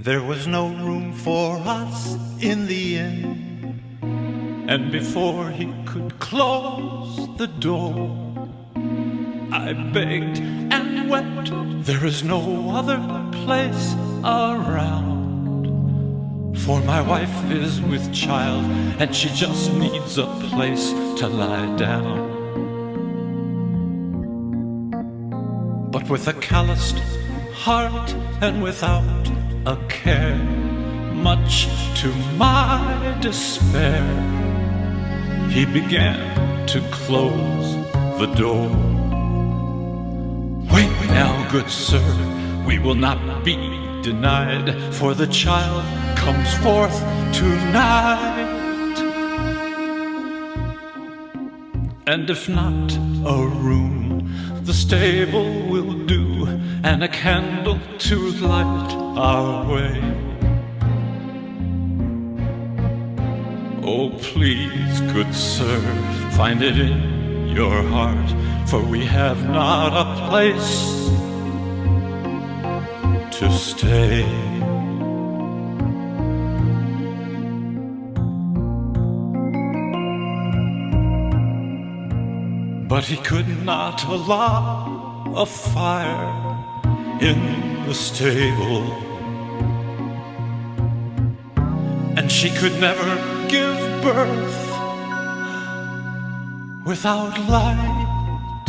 There was no room for us in the inn, and before he could close the door, I begged and wept. There is no other place around, for my wife is with child, and she just needs a place to lie down. But with a calloused heart and without a care, much to my despair, he began to close the door. Wait now, good sir, we will not be denied, for the child comes forth tonight. And if not a room, the stable will do, and a candle to light our way. Oh, please, good sir, find it in your heart, for we have not a place to stay. But he could not allow a fire in the stable, and she could never give birth without light.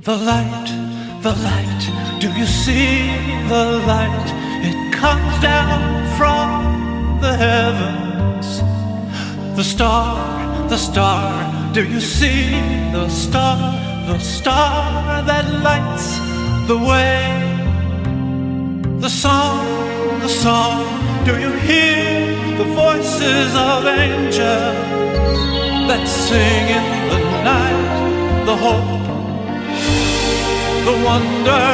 The light, do you see the light? It comes down from the heavens. The star, do you see the star that lights the way? The song, do you hear the voices of angels that sing in the night? The hope, the wonder,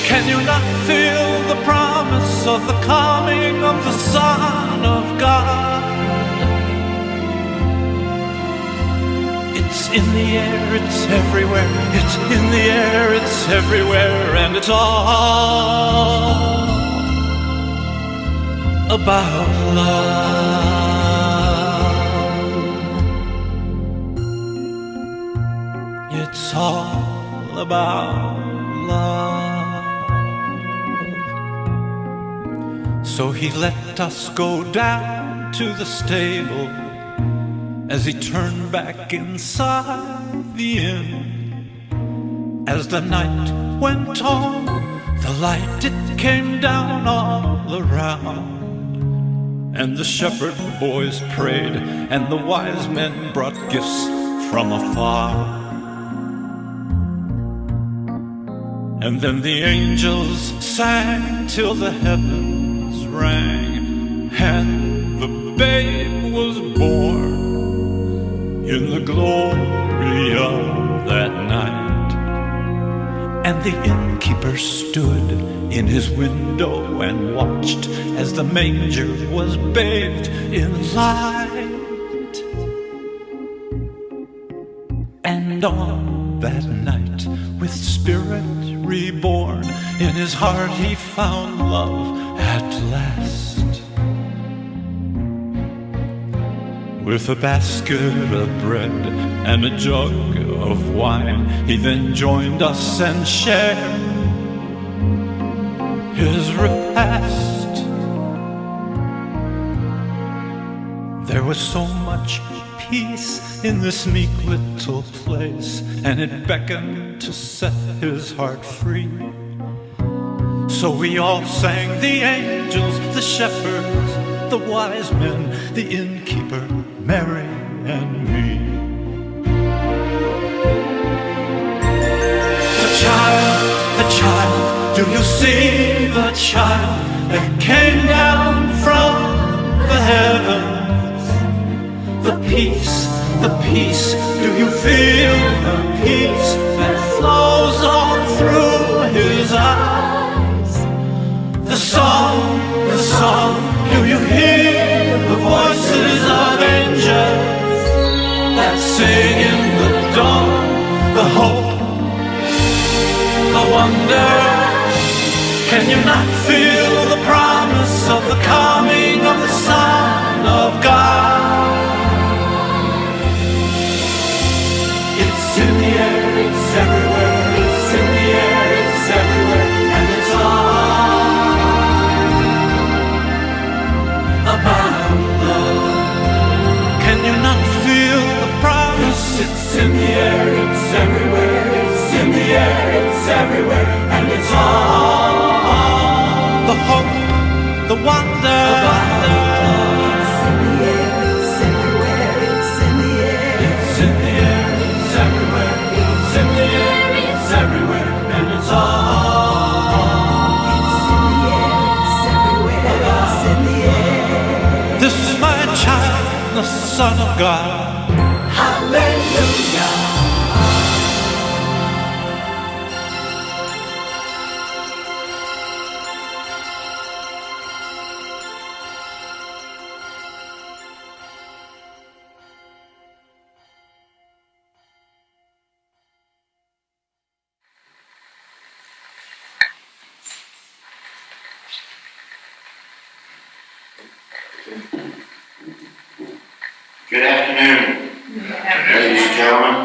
can you not feel the promise of the coming of the Son of God? It's in the air, it's everywhere. It's in the air, it's everywhere. And it's all about love. It's all about love. So he let us go down to the stable. As he turned back inside the inn, as the night went on, the light it came down all around, and the shepherd boys prayed, and the wise men brought gifts from afar. And then the angels sang till the heavens rang, and the babe was born in the glory of that night. And the innkeeper stood in his window and watched as the manger was bathed in light. And on that night, with spirit reborn, in his heart he found love at last. With a basket of bread and a jug of wine, he then joined us and shared his repast. There was so much peace in this meek little place, and it beckoned to set his heart free. So we all sang, the angels, the shepherds, the wise men, the innkeeper, Mary and me. The child, do you see the child that came down from the heavens? The peace, do you feel the peace that flows on through his eyes? The song, do you hear the voices of angels that sing in the dawn? The hope, Can you not feel the promise of the coming of the Son of God? It's in the air, it's everywhere, it's in the air, it's everywhere, and it's all about love. Can you not feel the promise? It's in the air, it's everywhere, it's in the air, it's everywhere, and it's all the hope, the wonder about love. It's in the air, it's everywhere, it's in the air, it's in the air, it's everywhere, it's in the air, it's everywhere, and it's all. It's in the air, it's everywhere, it's in the air. This is my child, the Son of God. Hallelujah. Good afternoon, ladies and gentlemen.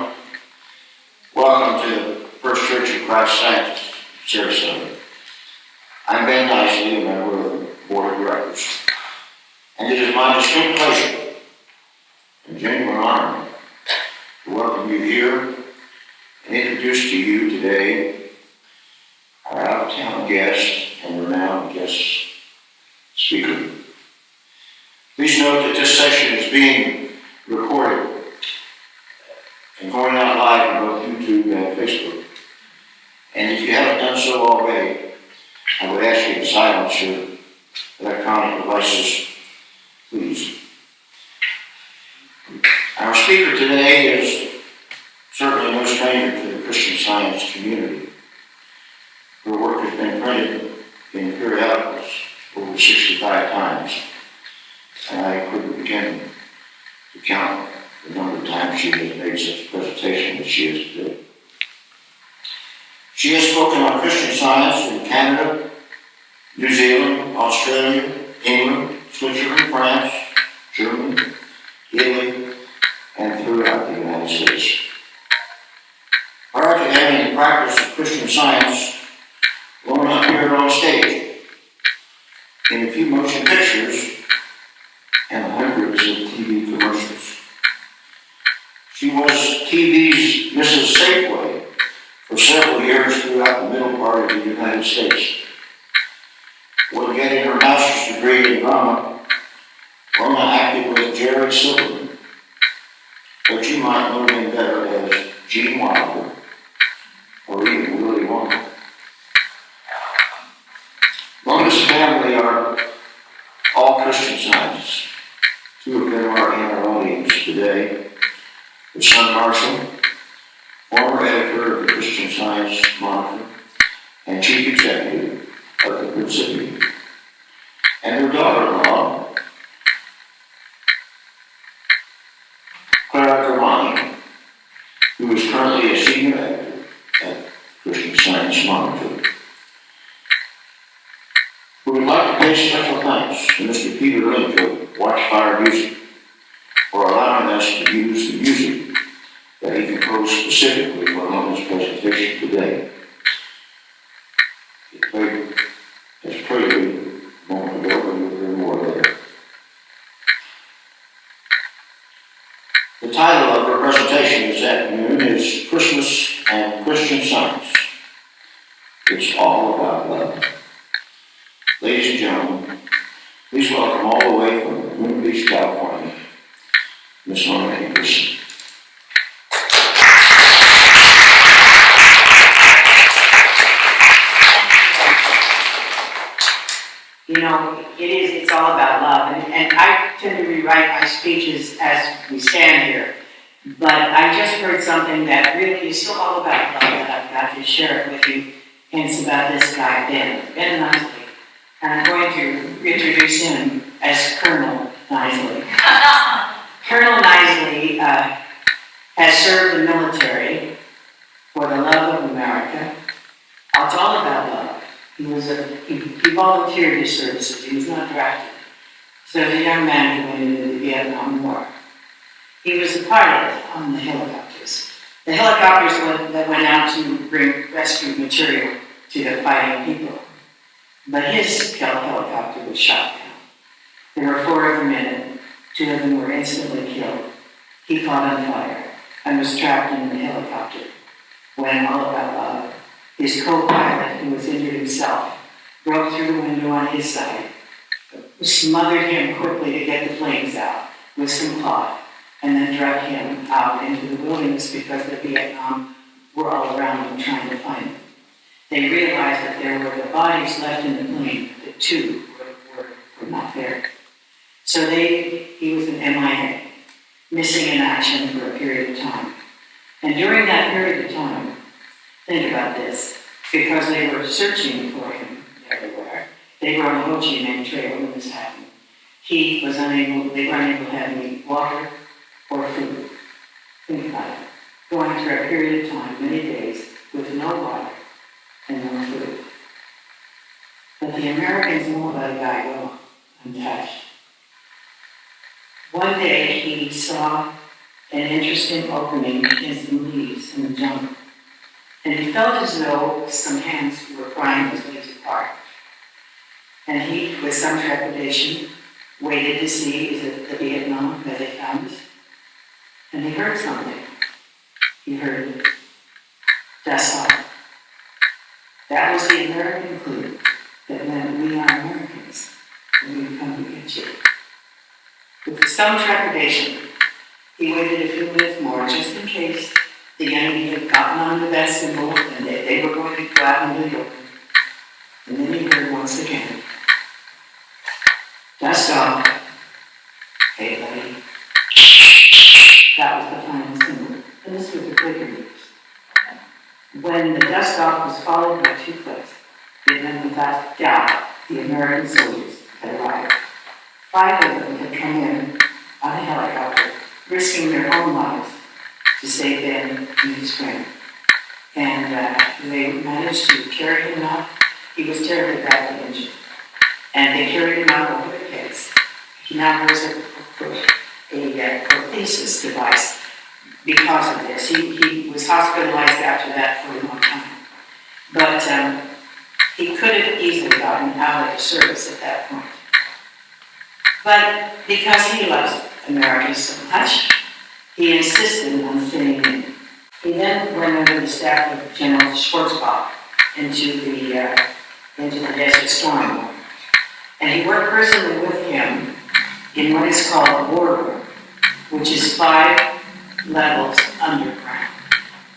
Welcome to the First Church of Christ Saints, Sarasota. I'm Ben Nicely, a member of the Board of Directors, and it is my distinct pleasure and genuine honor to welcome you here and introduce to you today our out-of-town guest and renowned guest speaker. Please note that this session is being recorded and going out live on both YouTube and Facebook. And if you haven't done so already, I would ask you to silence your electronic devices, please. Our speaker today is certainly no stranger to the Christian Science community. Her work has been printed in periodicals over 65 times, and I couldn't begin to count the number of times she has made such a presentation as she is today. She has spoken on Christian Science in Canada, New Zealand, Australia, England, Switzerland, France, Germany, Italy, and throughout the United States. Prior to having the practice of Christian Science, Lona appeared on stage in a few motion pictures and hundreds of TV commercials. She was TV's Mrs. Safeway for several years throughout the middle part of the United States. When getting her master's degree in drama, Lona acted with Jerry Silverman, but you might know him better as Gene Wilder or even Willy Wonka. Lona's family are all Christian Scientists. Two of them are in our audience today. Her son Marshall, former editor of the Christian Science Monitor and chief executive of the Principium, and her daughter-in-law, Clara Germani, who is currently a senior editor at Christian Science Monitor. We would like to pay special thanks to Mr. Peter Link of Watchfire Music for allowing us to use the music that he composed specifically for Lona's presentation today. It played as prelude a moment ago, and we'll hear more later. The title of her presentation this afternoon is Christmas and Christian Science. It's all about love. Ladies and gentlemen, please welcome all the way from Moon Beach, California, Miss Lona Ingwerson. You know, it's all about love. And I tend to rewrite my speeches as we stand here. But I just heard something that really is so all about love that I've got to share it with you. And it's about this guy, Ben Nicely. And I'm going to introduce him as Colonel Nicely. Colonel Nicely has served the military for the love of America. It's all about love. He volunteered his services. He was not drafted. So as a young man, he went into the Vietnam War. He was a pilot on the helicopters. The helicopters that went out to bring rescue material to the fighting people. But his helicopter was shot down. There were 4 of them in it. 2 of them were instantly killed. He caught on fire and was trapped in the helicopter. When all about love, his co-pilot, who was injured himself, broke through the window on his side, smothered him quickly to get the flames out with some cloth, and then dragged him out into the wilderness because the Vietnam were all around him trying to find him. They realized that there were the bodies left in the plane, the 2 were not there. So he was an MIA, missing in action for a period of time. And during that period of time, think about this, because they were searching for him everywhere. They were on the Ho Chi Minh Trail when this happened. They were unable to have any water or food. Think about it. Going through a period of time, many days, with no water and no food. But the Americans won't let a guy go untouched. One day he saw an interesting opening in some leaves in the jungle. And he felt as though some hands were prying his leaves apart. And he, with some trepidation, waited to see, is it the Vietnam that they found us? And he heard something. He heard dust off. That was the American clue that meant we are Americans and we come to get you. With some trepidation, he waited a few minutes more just in case the enemy had gotten onto that symbol and they were going to go out into the open. And then he heard once again, dust off. Hey, buddy. That was the final symbol. And this was the Quaker news. When the dust off was followed by 2 clicks, and then without doubt, the American soldiers had arrived. 5 of them had come in on a helicopter, risking their own lives to save Ben and his friend. And they managed to carry him out. He was terribly badly injured. And they carried him out over their heads. He now wears a prosthesis device because of this. He was hospitalized after that for a long time. But he could have easily gotten out of the service at that point. But because he loves America so much, he insisted on staying in. He then went under the staff of General Schwarzkopf into the Desert Storm. And he worked personally with him in what is called a war room, which is 5 levels underground,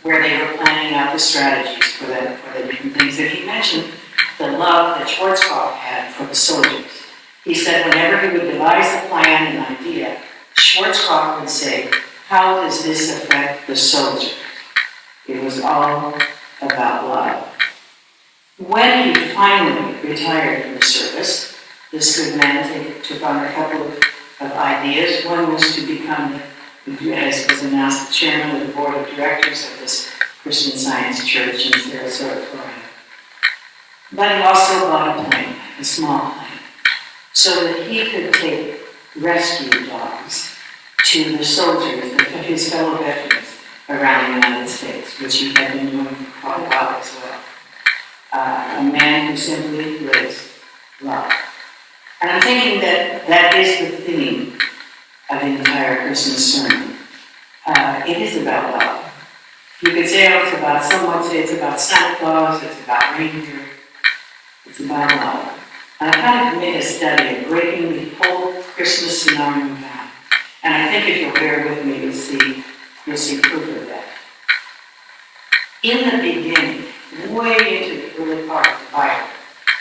where they were planning out the strategies for the different things. And he mentioned the love that Schwarzkopf had for the soldiers. He said whenever he would devise a plan, an idea, Schwarzkopf would say, how does this affect the soldier? It was all about love. When he finally retired from the service, this good man took on a couple of ideas. One was to become, as was announced, the chairman of the board of directors of this Christian Science Church in Sarasota, Florida. But he also bought a plane, a small plane, so that he could take rescue dogs to the soldiers, his fellow veterans around the United States, which he had been doing for quite a while as well. A man who simply lives love. And I'm thinking that that is the theme of the entire Christmas sermon. It is about love. You could say, some would say it's about Santa Claus, it's about reindeer, it's about love. And I kind of made a study of breaking the whole Christmas scenario down. And I think if you'll bear with me, you'll see proof of that. In the beginning, way into the early part of the Bible,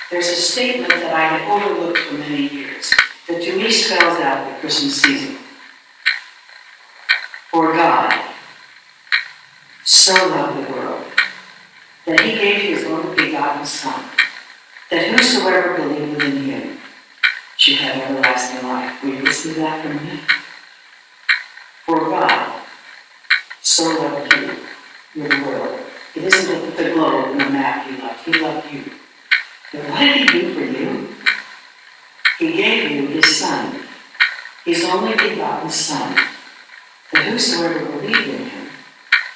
there's a statement that I had overlooked for many years that to me spells out the Christmas season. For God so loved the world that he gave his only begotten Son, that whosoever believeth in him should have everlasting life. Will you listen to that from me? For God so loved you, the world. It isn't the globe and the map he loved. He loved you. But what did he do for you? He gave you his Son, his only begotten Son, that whosoever believed in him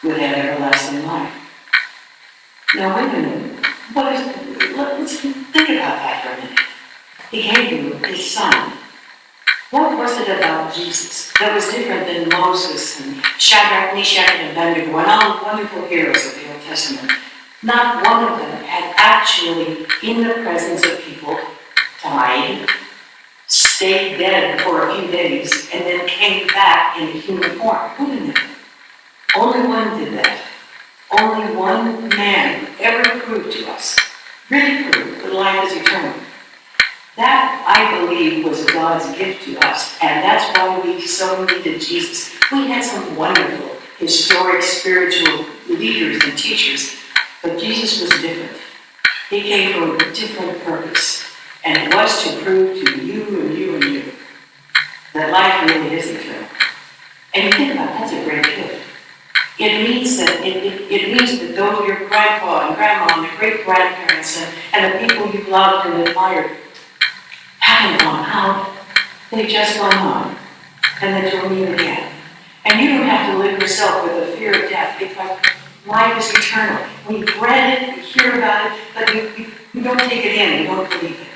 would have everlasting life. Now wait a minute. Let's think about that for a minute. He gave you his Son. What was it about Jesus that was different than Moses and Shadrach, Meshach, and Abednego and all the wonderful heroes of the Old Testament? Not one of them had actually, in the presence of people, died, stayed dead for a few days, and then came back in human form. Who did that? Only one did that. Only one man ever proved to us, really proved, that life is eternal. That, I believe, was God's gift to us, and that's why we so needed Jesus. We had some wonderful, historic, spiritual leaders and teachers, but Jesus was different. He came for a different purpose, and it was to prove to you and you and you that life really is eternal. And you think about it, that's a great gift. It means that though your grandpa and grandma and your great-grandparents and the people you've loved and admired haven't gone out, they've just gone on, and then you'll meet again. And you don't have to live yourself with the fear of death, because life is eternal. We've read it, we hear about it, but we don't take it in, we don't believe it.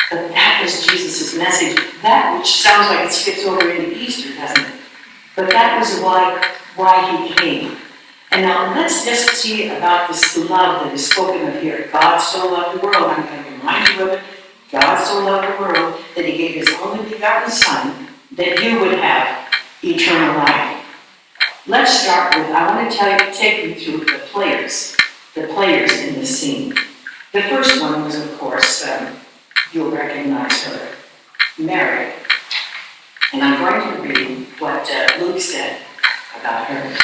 But that was Jesus' message. That which sounds like it skips over into Easter, doesn't it? But that was why he came. And now let's just see about this love that is spoken of here. God so loved the world. I'm going to remind you of it. God so loved the world that he gave his only begotten Son that you would have eternal life. Let's start with, I want to take you through the players in this scene. The first one was, of course, you'll recognize her, Mary. And I'm going to read what Luke said about her.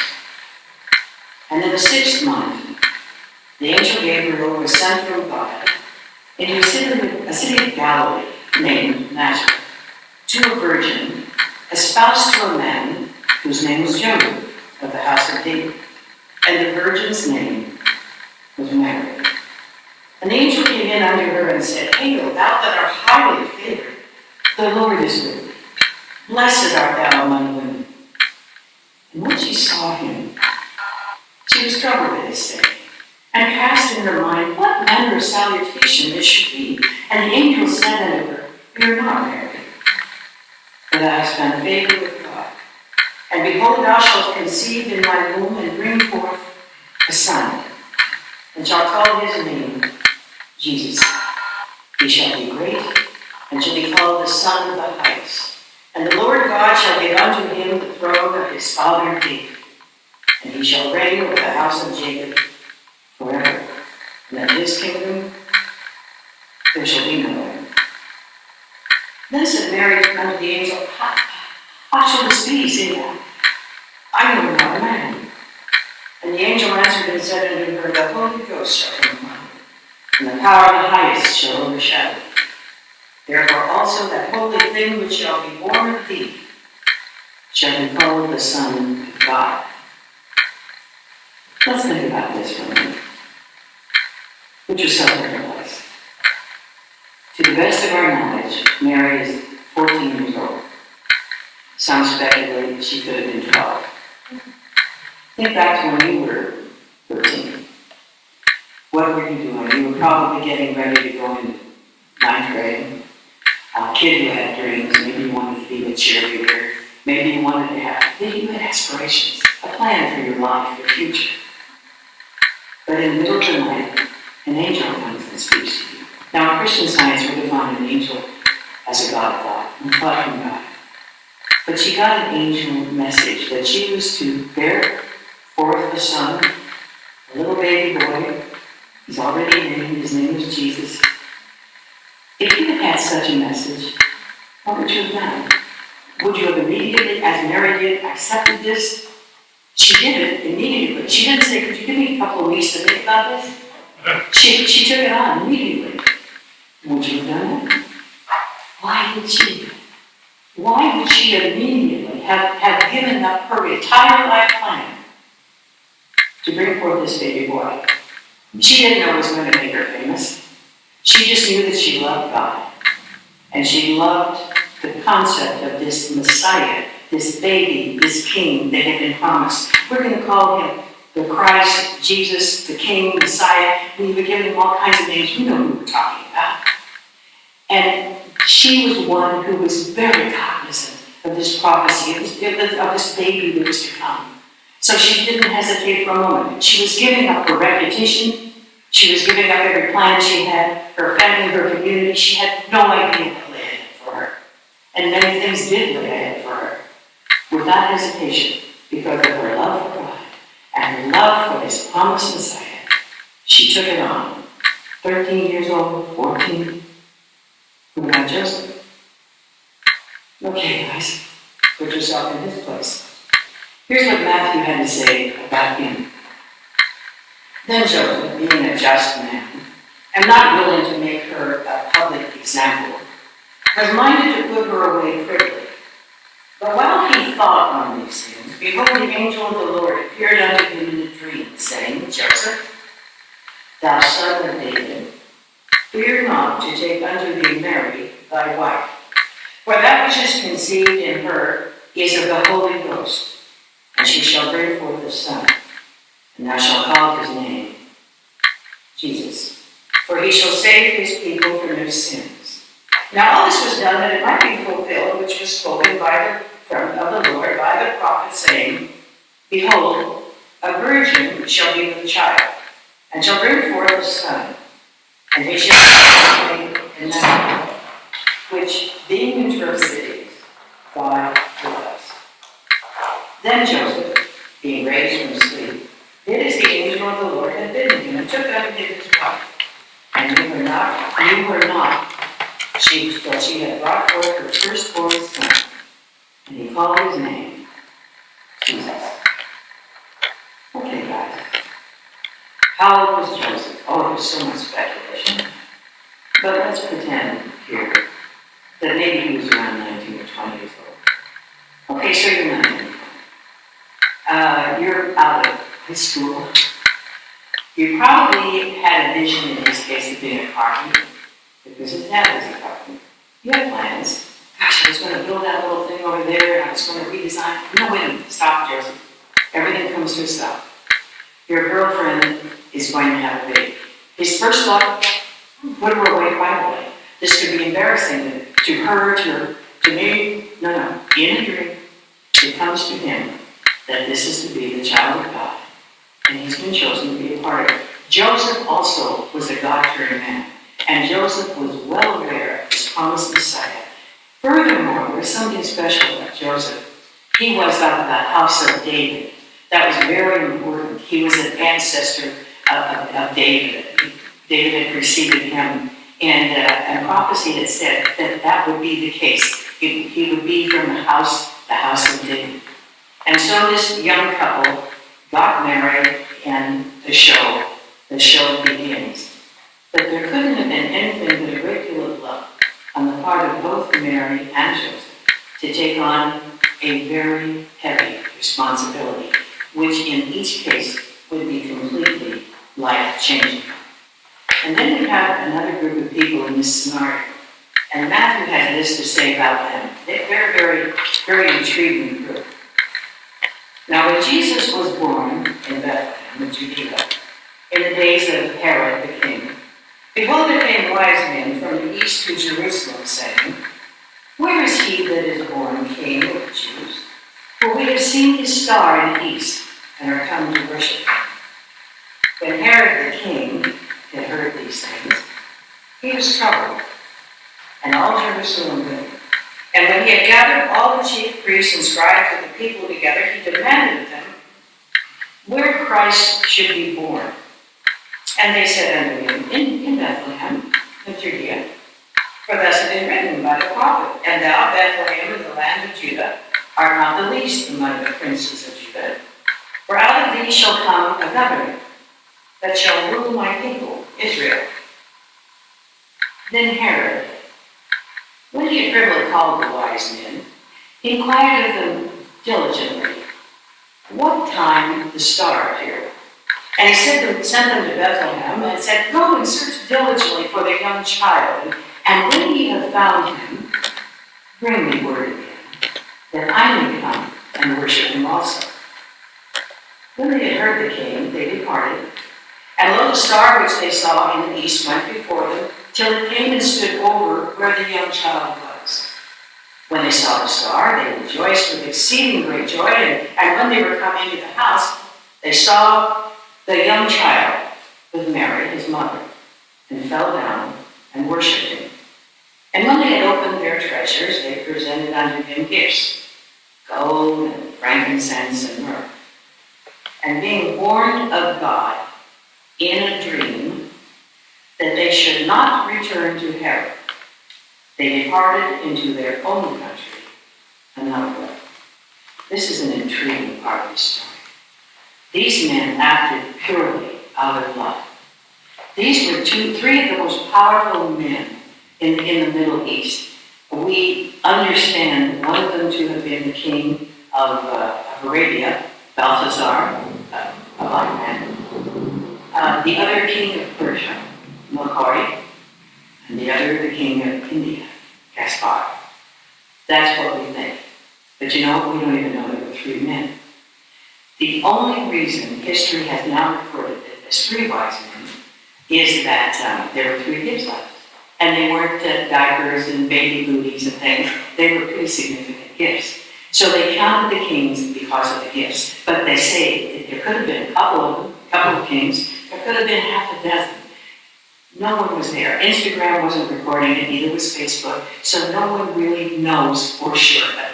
And in the 6th month, the angel Gabriel was sent from God into a city of Galilee named Nazareth, to a virgin espoused to a man whose name was Joseph, of the house of David. And the virgin's name was Mary. And the angel came in unto her and said, Hail, thou that art highly favored, the Lord is with thee. Blessed art thou among women. And when she saw him, she was troubled at his saying, and cast in her mind what manner of salutation this should be. And the angel said unto her, Fear not, Mary, for thou hast found favor with God. And behold, thou shalt conceive in thy womb and bring forth a son, and shalt call his name Jesus. He shall be great, and shall be called the Son of the Highest. And the Lord God shall give unto him the throne of his father David, and he shall reign over the house of Jacob forever. And of his kingdom there shall be no end. Then said Mary unto the angel, How shall this be, seeing I know not a man? And the angel answered and said unto her, The Holy Ghost shall come upon you, and the power of the highest shall overshadow you. Therefore also that holy thing which shall be born of thee shall be called the Son of God. Let's think about this for a minute. Put yourself in her place. To the best of our knowledge, Mary is 14 years old. Some speculate she could have been 12. Think back to when you were 13. What were you doing? You were probably getting ready to go into 9th grade. A kid who had dreams. Maybe you wanted to be a cheerleader. Maybe you wanted to have, maybe you had aspirations, a plan for your life, your future. But in the middle of the night, an angel comes and speaks to you. Now, in Christian Science, we define an angel as a God of thought, a thought from God. But she got an angel message that she was to bear forth a son, a little baby boy. He's already named. His name is Jesus. If you had had such a message, what would you have done? Would you have immediately, as Mary did, accepted this? She did it immediately. She didn't say, could you give me a couple of weeks to think about this? She took it on immediately. Would you have done it? Why did she? Why would she immediately have given up her entire life plan to bring forth this baby boy? She didn't know it was going to make her famous. She just knew that she loved God. And she loved the concept of this Messiah, this baby, this king that had been promised. We're going to call him the Christ, Jesus, the King, Messiah. We were giving him all kinds of names. We know who we're talking about. And she was one who was very cognizant of this prophecy, of this baby that was to come. So she didn't hesitate for a moment. She was giving up her reputation. She was giving up every plan she had, her family, her community. She had no idea what lay ahead for her. And many things did lay ahead for her. Without hesitation, because of her love for God and her love for his promised Messiah, she took it on. 13 years old, 14. Who got Joseph? Okay, guys, put yourself in his place. Here's what Matthew had to say about him. Then Joseph, being a just man, and not willing to make her a public example, was minded to put her away privily. But while he thought on these things, behold, the angel of the Lord appeared unto him in a dream, saying, Joseph, thou son of David, fear not to take unto thee Mary, thy wife. For that which is conceived in her is of the Holy Ghost, and she shall bring forth a son, and thou shalt call his name Jesus, for he shall save his people from their sins. Now all this was done that it might be fulfilled, which was spoken of the Lord by the prophet, saying, Behold, a virgin shall be with child, and shall bring forth a son, and he shall call his name Emmanuel, which, being interpreted, is God with us. Then Joseph, being raised from sleep, did as the angel of the Lord had bidden him, and took unto him his wife, and knew her not, till she had brought forth her firstborn son, and he called his name Jesus. Okay, guys. How old was Joseph? Oh, there's so much speculation. But let's pretend here that maybe he was around 19 or 20 years old. Okay, so you're 19. You're out of high school. You probably had a vision in his case of being a carpenter, because his dad was a carpenter. You had plans. Gosh, I was going to build that little thing over there, and I was going to redesign. No, wait a minute. Stop, Joseph. Everything comes to a stop. Your girlfriend is going to have a baby. His first thought, put her away quietly. This could be embarrassing to her, to me. No. In a dream, it comes to him that this is to be the child of God, and he's been chosen to be a part of it. Joseph also was a God-fearing man, and Joseph was well aware of his promised Messiah. Furthermore, there's something special about Joseph. He was of the house of David. That was very important. He was an ancestor of David. David had preceded him, and prophecy had said that that would be the case. He would be from the house of David. And so this young couple got married, and the show begins. But there couldn't have been anything but a great deal of love on the part of both Mary and Joseph to take on a very heavy responsibility, which in each case would be completely life-changing. And then we have another group of people in this scenario, and Matthew has this to say about them. They're a very, very intriguing group. Now, when Jesus was born in Bethlehem, in Judea, in the days of Herod the king, behold, there came wise men from the east to Jerusalem, saying, Where is he that is born King of the Jews? For we have seen his star in the east, and are come to worship him. When Herod the king had heard these things, he was troubled, and all Jerusalem with him. And when he had gathered all the chief priests and scribes of the people together, he demanded of them where Christ should be born. And they said unto him, In Bethlehem of Judea. For thus it is written by the prophet, And thou, Bethlehem, in the land of Judah, art not the least among the princes of Judah. For out of thee shall come a governor, that shall rule my people, Israel. Then Herod, when he had privily called the wise men, he inquired of them diligently what time the star appeared. And he sent them to Bethlehem and said, "Go and search diligently for the young child, and when ye have found him, bring me word again, that I may come and worship him also." When they had heard the king, they departed. And lo, the star which they saw in the east went before them, till it came and stood over where the young child was. When they saw the star, they rejoiced with exceeding great joy, and when they were come into the house, they saw the young child with Mary, his mother, and fell down and worshipped him. And when they had opened their treasures, they presented unto him gifts, gold and frankincense and myrrh. And being warned of God in a dream that they should not return to Herod, they departed into their own country another way. This is an intriguing part of the story. These men acted purely out of love. These were three of the most powerful men in the Middle East. We understand one of them to have been the king of Arabia, Balthazar, a black man. The other king of Persia, Makkari, and the other the king of India, Caspar. That's what we think. But you know, we don't even know there were three men. The only reason history has now recorded it as three wise men is that there were three gifts left. And they weren't diapers and baby booties and things. They were pretty significant gifts. So they counted the kings because of the gifts. But they say that there could have been a couple of kings. There could have been half a dozen. No one was there. Instagram wasn't recording it, neither was Facebook. So no one really knows for sure. But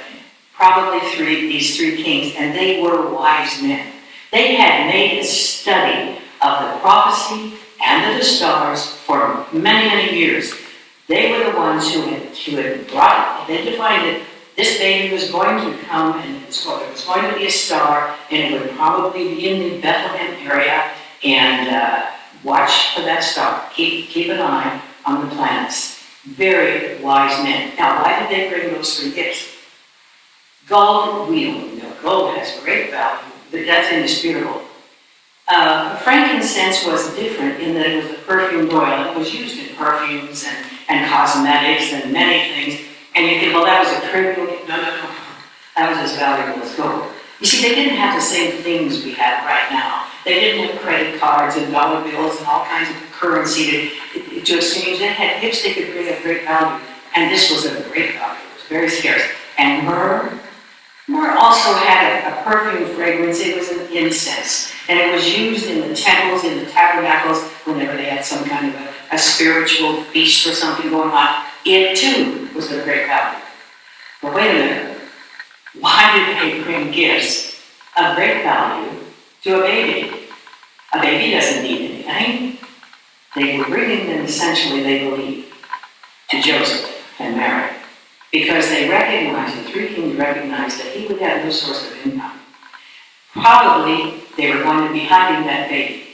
probably these three kings, and they were wise men. They had made a study of the prophecy and of the stars for many, many years. They were the ones who had brought it. They defined it. This baby was going to come, and there was going to be a star, and it would probably be in the Bethlehem area, and watch for that star. Keep an eye on the planets. Very wise men. Now, why did they bring those three gifts? Gold, we don't know. Gold has great value, but that's indisputable. Frankincense was different in that it was a perfumed oil. It was used in perfumes and cosmetics and many things. And you think, well, that was a trivial gift. No. That was as valuable as gold. You see, they didn't have the same things we have right now. They didn't have credit cards and dollar bills and all kinds of currency to exchange. They had gifts they could bring of great value. And this was of great value. It was very scarce. And myrrh also had a perfume fragrance. It was an incense. And it was used in the temples, in the tabernacles, whenever they had some kind of a spiritual feast or something going on. It too was of great value. But wait a minute. Why did they bring gifts of great value to a baby? A baby doesn't need anything. They were bringing them, essentially, they believe, to Joseph and Mary, because they recognized, the three kings recognized, that he would have no source of income. Probably they were going to be hiding that baby,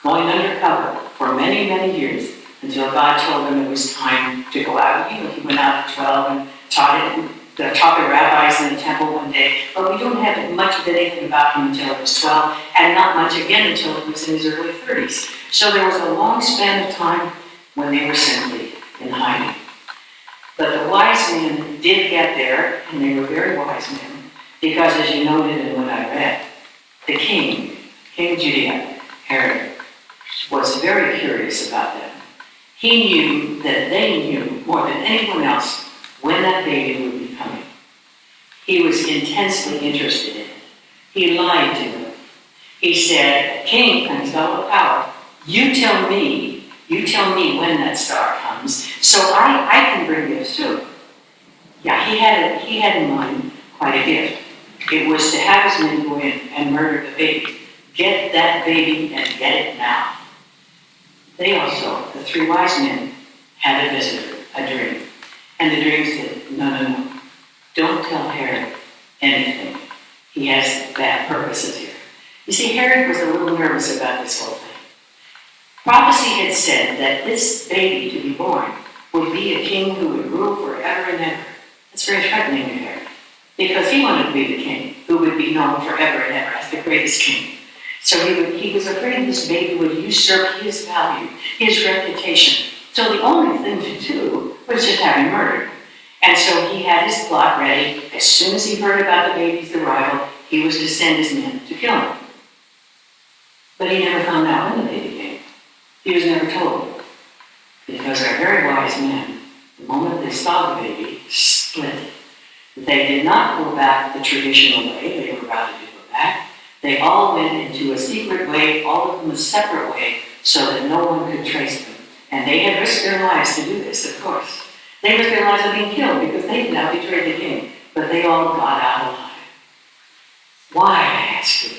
going undercover for many, many years, until God told them it was time to go out. He went out at 12 and taught the rabbis in the temple one day, but we don't have much of anything about him until it was 12, and not much again until it was in his early 30s. So there was a long span of time when they were simply in hiding. But the wise men did get there, and they were very wise men, because as you noted in what I read, the king of Judea, Herod, was very curious about them. He knew that they knew more than anyone else when that baby would be coming. He was intensely interested in it. He lied to them. He said, "King, and he's got all the power, you tell me when that star comes, so I can bring gifts too." Yeah, he had in mind quite a gift. It was to have his men go in and murder the baby. Get that baby and get it now. They also, the three wise men, had a visitor, a dream. And the dream said, no. Don't tell Herod anything. He has bad purposes here. You see, Herod was a little nervous about this whole thing. Prophecy had said that this baby to be born would be a king who would rule forever and ever. That's very threatening to Herod, because he wanted to be the king who would be known forever and ever as the greatest king. So he was afraid this baby would usurp his value, his reputation. So the only thing to do was just have him murdered. And so he had his plot ready. As soon as he heard about the baby's arrival, he was to send his men to kill him. But he never found out when the baby came. He was never told. Because our very wise men, the moment they saw the baby, split. They did not go back the traditional way they were routed to go back. They all went into a secret way, all of them a separate way, so that no one could trace them. And they had risked their lives to do this, of course. They risked their lives of being killed because they had now betrayed the king. But they all got out alive. Why, I ask you,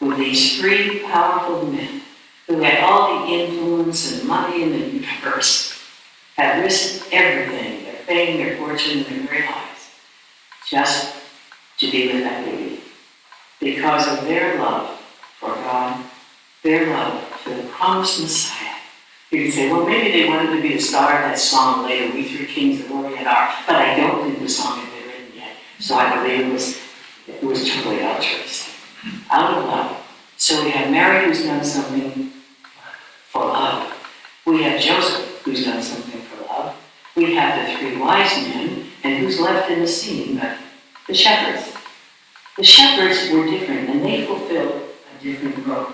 would these three powerful men, who had all the influence and money in the universe, have risked everything, their fame, their fortune, and their very lives, just to be with that baby? Because of their love for God, their love for the promised Messiah. You can say, well, maybe they wanted to be the star of that song later, We Three Kings, the Glory and Our, but I don't think the song had been written yet. So I believe it was totally altruistic, out of love. So we have Mary who's done something for love. We have Joseph who's done something for love. We have the three wise men, and who's left in the scene but the shepherds. The shepherds were different, and they fulfilled a different role.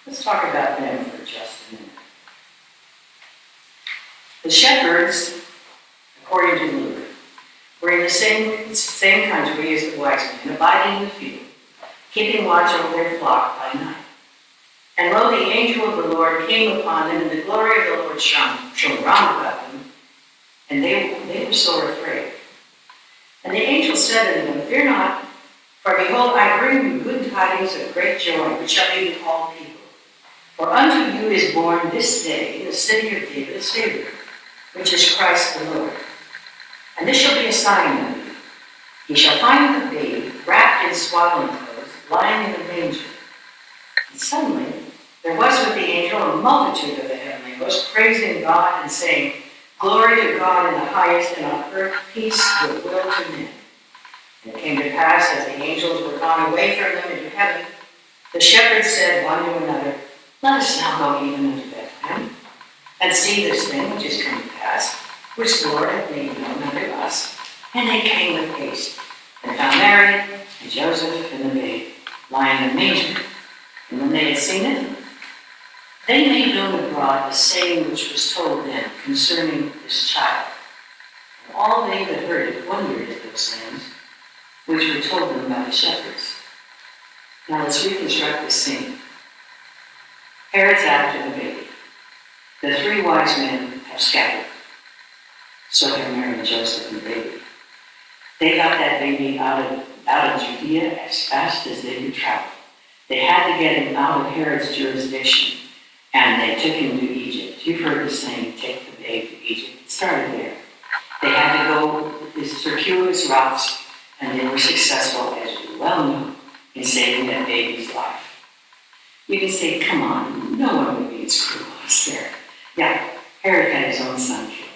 Let's talk about them for just a minute. The shepherds, according to Luke, were in the same country as the wise men, abiding in the field, keeping watch over their flock by night. And lo, the angel of the Lord came upon them, and the glory of the Lord shone round about them, and they were sore afraid. And the angel said unto them, Fear not, for behold, I bring you good tidings of great joy, which shall be to all people. For unto you is born this day in the city of David a Savior, which is Christ the Lord. And this shall be a sign unto you. Ye shall find the babe wrapped in swaddling clothes, lying in the manger. And suddenly there was with the angel a multitude of the heavenly host, praising God and saying, Glory to God in the highest, and on earth peace, goodwill to men. And it came to pass, as the angels were gone away from them into heaven, the shepherds said one to another, Let us now go even unto Bethlehem, and see this thing which is come to pass, which the Lord hath made known unto us. And they came with haste, and found Mary, and Joseph, and the babe, lying in the manger. And when they had seen it, they made known abroad the saying which was told them concerning this child. And all they that heard it wondered at those things which were told them by the shepherds. Now let's reconstruct this scene. Herod's after the baby. The three wise men have scattered. So have Mary and Joseph and the baby. They got that baby out of Judea as fast as they could travel. They had to get him out of Herod's jurisdiction, and they took him to Egypt. You've heard the saying, take the babe to Egypt. It started there. They had to go these circuitous routes, and they were successful, as you well know, in saving that baby's life. You can say, come on, no one would be as cruel as Herod. Yeah, Herod had his own son killed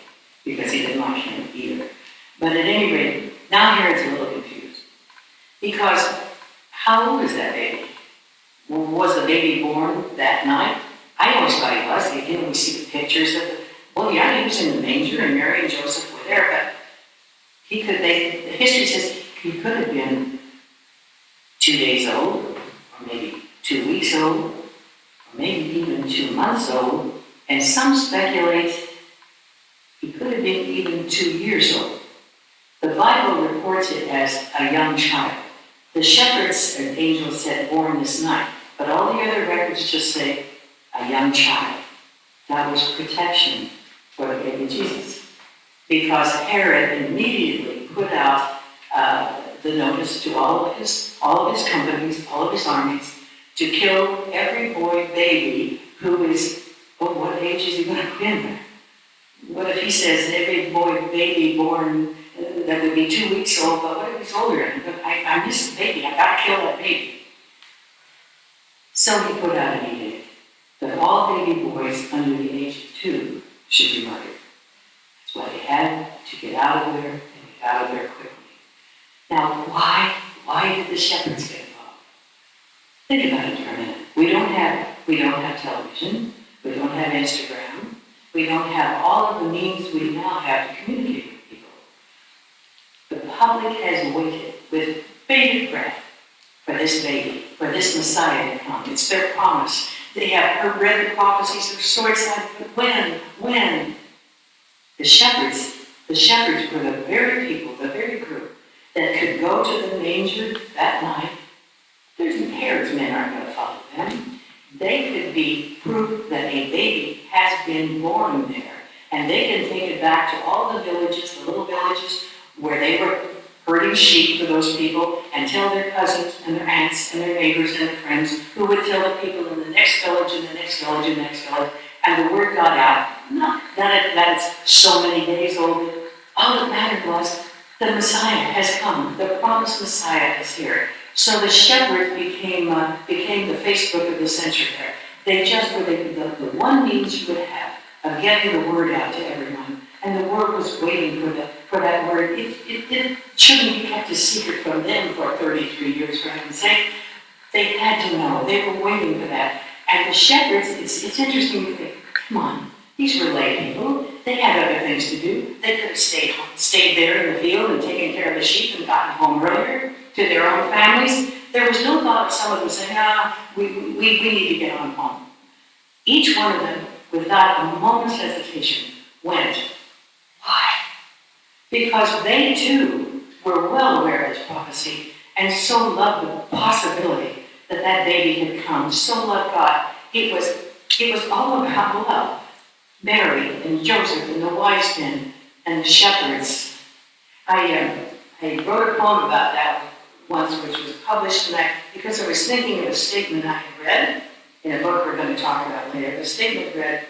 because he didn't like him either. But at any rate, now Herod's a little confused. Because how old is that baby? Was the baby born that night? I always thought he was. Again, we see the pictures of the, well, yeah, he was in the manger and Mary and Joseph were there, but the history says he could have been 2 days old, or maybe 2 weeks old, or maybe even 2 months old, and some speculate he could have been even 2 years old. The Bible reports it as a young child. The shepherds and angels said born this night, but all the other records just say a young child. That was protection for the baby Jesus. Because Herod immediately put out the notice to all of his companies, all of his armies, to kill every boy baby who is, what age is he going to put in there? What if he says every boy baby born that would be 2 weeks old, but what if he's older? I miss the baby, I gotta kill that baby. So he put out an edict that all baby boys under the age of 2 should be murdered. That's why they had to get out of there, and get out of there quickly. Now, why did the shepherds get involved? Think about it for a minute. We don't have television. We don't have Instagram. We don't have all of the means we now have to communicate with people. The public has waited with bated breath for this baby, for this Messiah to come. It's their promise. They have read the prophecies. They're so excited. But when? The shepherds were the very people, the very group that could go to the manger that night. Herod's men aren't going to follow them. They could be proof that a baby has been born there. And they can take it back to all the villages, the little villages, where they were herding sheep for those people, and tell their cousins and their aunts and their neighbors and their friends, who would tell the people in the next village and the next village and the next village. And the word got out, not that it's so many days old. All that mattered was the Messiah has come. The promised Messiah is here. So the shepherds became the Facebook of the century there. They just were the one means you would have of getting the word out to everyone. And the word was waiting for that word. It shouldn't be kept a secret from them for 33 years, for heaven's sake. They had to know. They were waiting for that. And the shepherds, it's interesting to think, come on, these were lay people. They had other things to do. They could have stayed there in the field and taken care of the sheep and gotten home earlier to their own families. There was no thought of some of them saying, we need to get on home. Each one of them, without a moment's hesitation, went. Why? Because they too were well aware of this prophecy and so loved the possibility that that baby had come, so loved God. It was all about love. Mary and Joseph and the wise men and the shepherds. I wrote a poem about that once, which was published, because I was thinking of a statement I had read in a book we're going to talk about later. The statement read,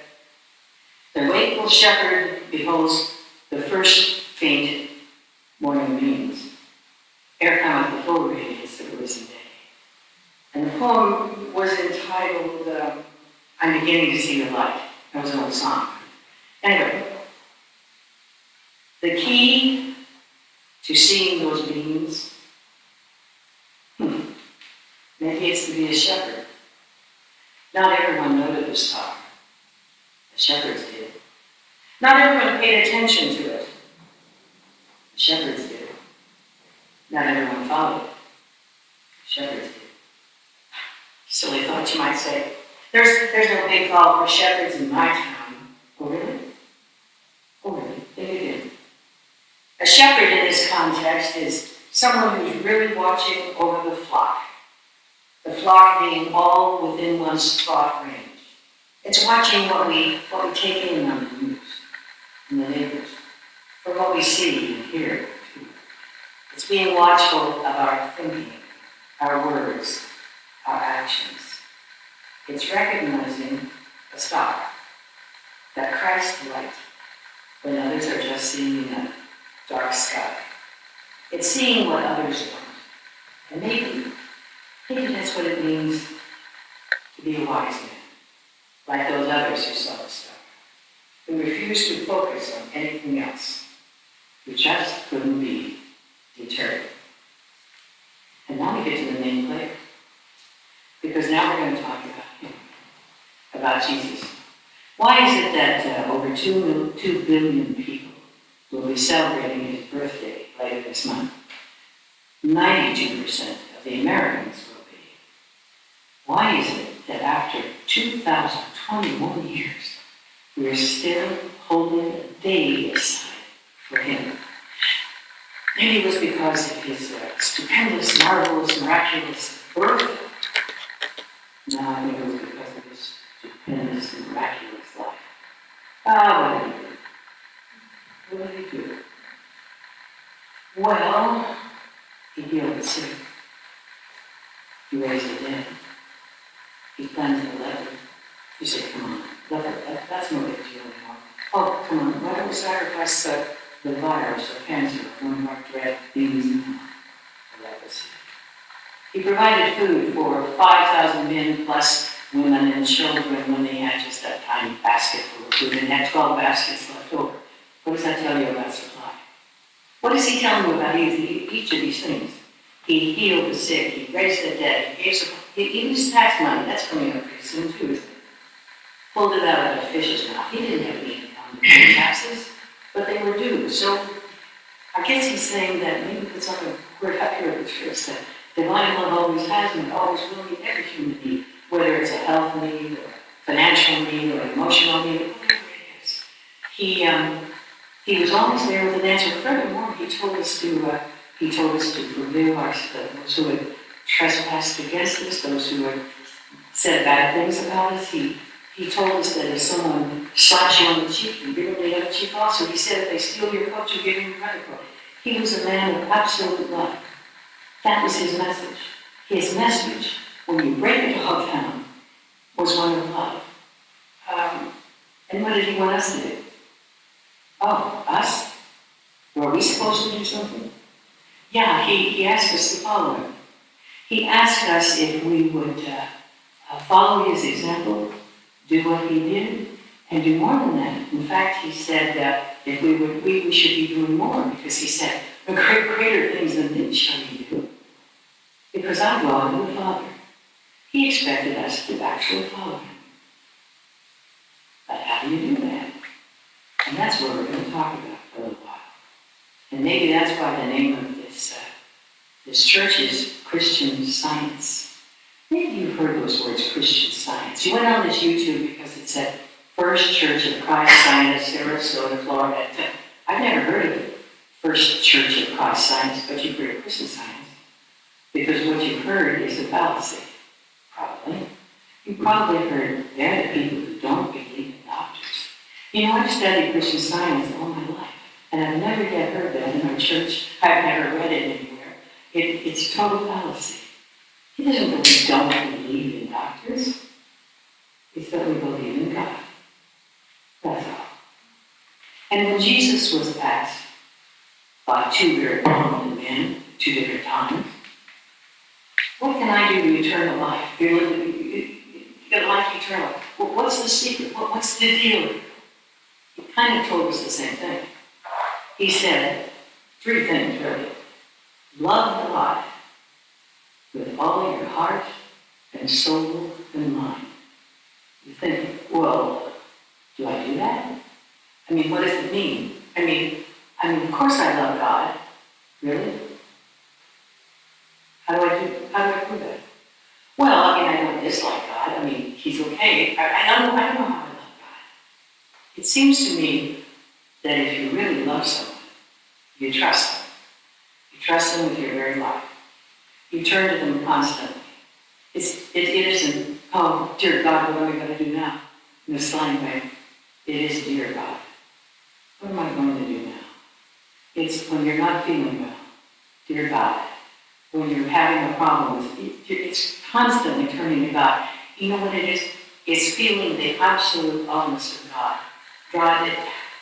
"The wakeful shepherd beholds the first faint morning beams, ere cometh the full radiance of the risen day." And the poem was entitled, "I'm Beginning to See the Light." That was an old song. Anyway, the key to seeing those beams, maybe it's to be a shepherd. Not everyone noted the star. The shepherds did. Not everyone paid attention to it. The shepherds did. Not everyone followed it. The shepherds did. Silly thought, you might say. There's no big call for shepherds in my town. Oh, really? Oh, really? Think again. A shepherd in this context is someone who's really watching over the flock. The flock being all within one's thought range. It's watching what we take in on the news, and the neighbors, from what we see and hear. It's being watchful of our thinking, our words, our actions. It's recognizing a star, that Christ light, when others are just seeing a dark sky. It's seeing what others don't. And maybe that's what it means to be a wise man, like those others who saw the star, who refused to focus on anything else, who just couldn't be deterred. And now we get to the main player, because now we're going to talk about him, about Jesus. Why is it that over 2 billion people will be celebrating his birthday later this month? 92% of the Americans will be. Why is it that after 2,021 years, we are still holding a day aside for him? Maybe it was because of his stupendous, marvelous, miraculous birth. No, I think it was because of his stupendous and miraculous life. What did he do? What did he do? Well, he healed the sick. He raised the dead. He cleansed the leper. You say, come on, leper, that's no big deal anymore. Oh, come on, why don't we sacrifice the virus or cancer of one of our dread things now? The leprosy. He provided food for 5,000 men plus women and children when they had just that tiny basket full of food and had 12 baskets left over. What does that tell you about supply? What does he tell you about each of these things? He healed the sick. He raised the dead. He gave some, he used tax money. That's coming up pretty soon too, isn't it? Pulled it out of a fish's mouth. He didn't have any income to pay taxes, but they were due. So I guess he's saying that maybe put something word up here at the church that divine love always has and always will meet every human need, whether it's a health need or financial need or emotional need, whatever it is. He was always there with an answer. Furthermore, he told us to forgive those who had trespassed against us, those who had said bad things about us. He told us that if someone slaps you on the cheek, you give them the other cheek also. He said if they steal your coat, you give them your other coat. He was a man of absolute love. That was his message. His message, when you break a dog down, was one of love. And what did he want us to do? Oh, us? Were we supposed to do something? Yeah, he asked us to follow him. He asked us if we would follow his example, do what he did, and do more than that. In fact, he said that if we should be doing more, because he said, greater things than this shall you do, because I go unto the Father. He expected us to actually follow him. But how do you do that? And that's what we're going to talk about for a little while. And maybe that's why the name of this church is Christian Science. Maybe you've heard those words, Christian Science. You went on this YouTube because it said First Church of Christ Science, Sarasota, Florida. I've never heard of First Church of Christ Science, but you've heard of Christian Science. Because what you've heard is a fallacy, probably. You probably heard they're the people who don't believe in doctors. You know, I've studied Christian Science all my life, and I've never yet heard that in our church. I've never read it anywhere. It's total fallacy. He doesn't believe we don't believe in doctors. It's that we believe in God. That's all. And when Jesus was asked by two very prominent men, two different times, what can I do to eternal life? Get life eternal. Well, what's the secret? What's the deal? He kind of told us the same thing. He said three things, really. Love God with all your heart and soul and mind. You think, well, do I do that? I mean, what does it mean? I mean, of course I love God. Really? How do I prove that? Well, I don't dislike God. I mean, he's okay. I don't know how I love God. It seems to me that if you really love someone, you trust them. You trust them with your very life. You turn to them constantly. It isn't, oh, dear God, what am I going to do now? In a slang way, it is, dear God, what am I going to do now? It's when you're not feeling well, dear God. When you're having a problem, it's constantly turning to God. You know what it is? It's feeling the absolute awesomeness of God. God,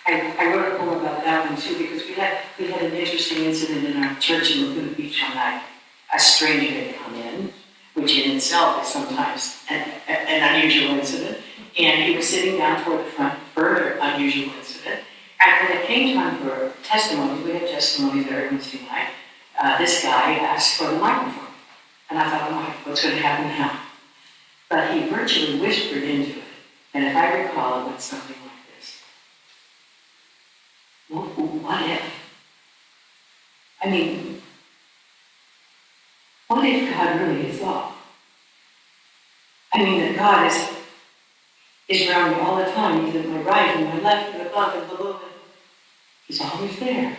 I wrote a poem about that one too, because we had an interesting incident in our church in Laguna Beach one night. A stranger had come in, which in itself is sometimes an unusual incident, and he was sitting down toward the front, further unusual incident. And when it came time for testimonies, we have testimonies every Wednesday night, this guy asked for the microphone. And I thought, oh my, what's going to happen now? But he virtually whispered into it. And if I recall, it went something like this. Well, what if? I mean, what if God really is love? I mean, that God is around me all the time. He's at my right and my left and above and below. He's always there.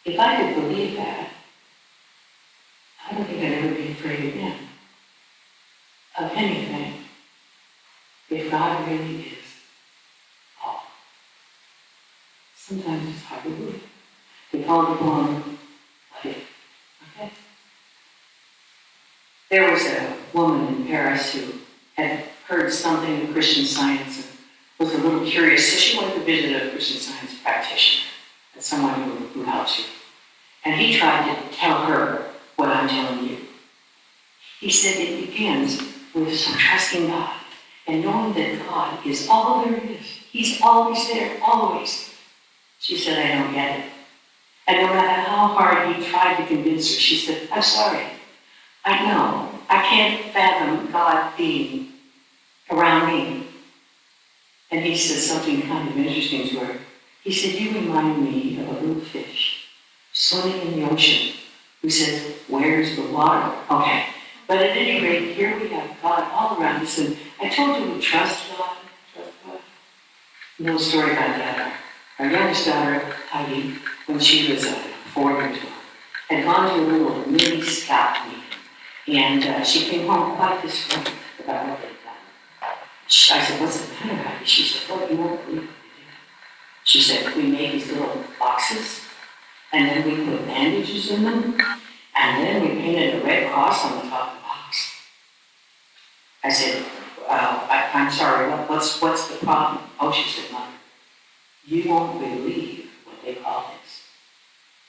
If I could believe that, I don't think I'd ever be afraid again of anything. If God really is all. Sometimes it's hard to believe. They call it one, what if? Okay? There was a woman in Paris who had heard something of Christian Science and was a little curious, so she went to visit a Christian Science practitioner, someone who helps you. And he tried to tell her what I'm telling you. He said it begins with some trusting God and knowing that God is all there is. He's always there, always. She said, I don't get it. And no matter how hard he tried to convince her, she said, I'm sorry. I know. I can't fathom God being around me. And he said something kind of interesting to her. He said, you remind me of a little fish swimming in the ocean who says, where's the water? Okay. But at any rate, here we have God all around us. And I told you we trust God. Trust God. A little story about that. Our youngest daughter, Heidi, when she was 4 years old, had gone to a little mini scout meeting. And she came home quite distraught about what they'd done. I said, what's the matter, Heidi? She said, oh, you won't believe what we did. She said, we made these little boxes, and then we put bandages in them, and then we painted a red cross on the top of the box. I said, I'm sorry, what's the problem? Oh, she said, Mother, you won't believe what they call this.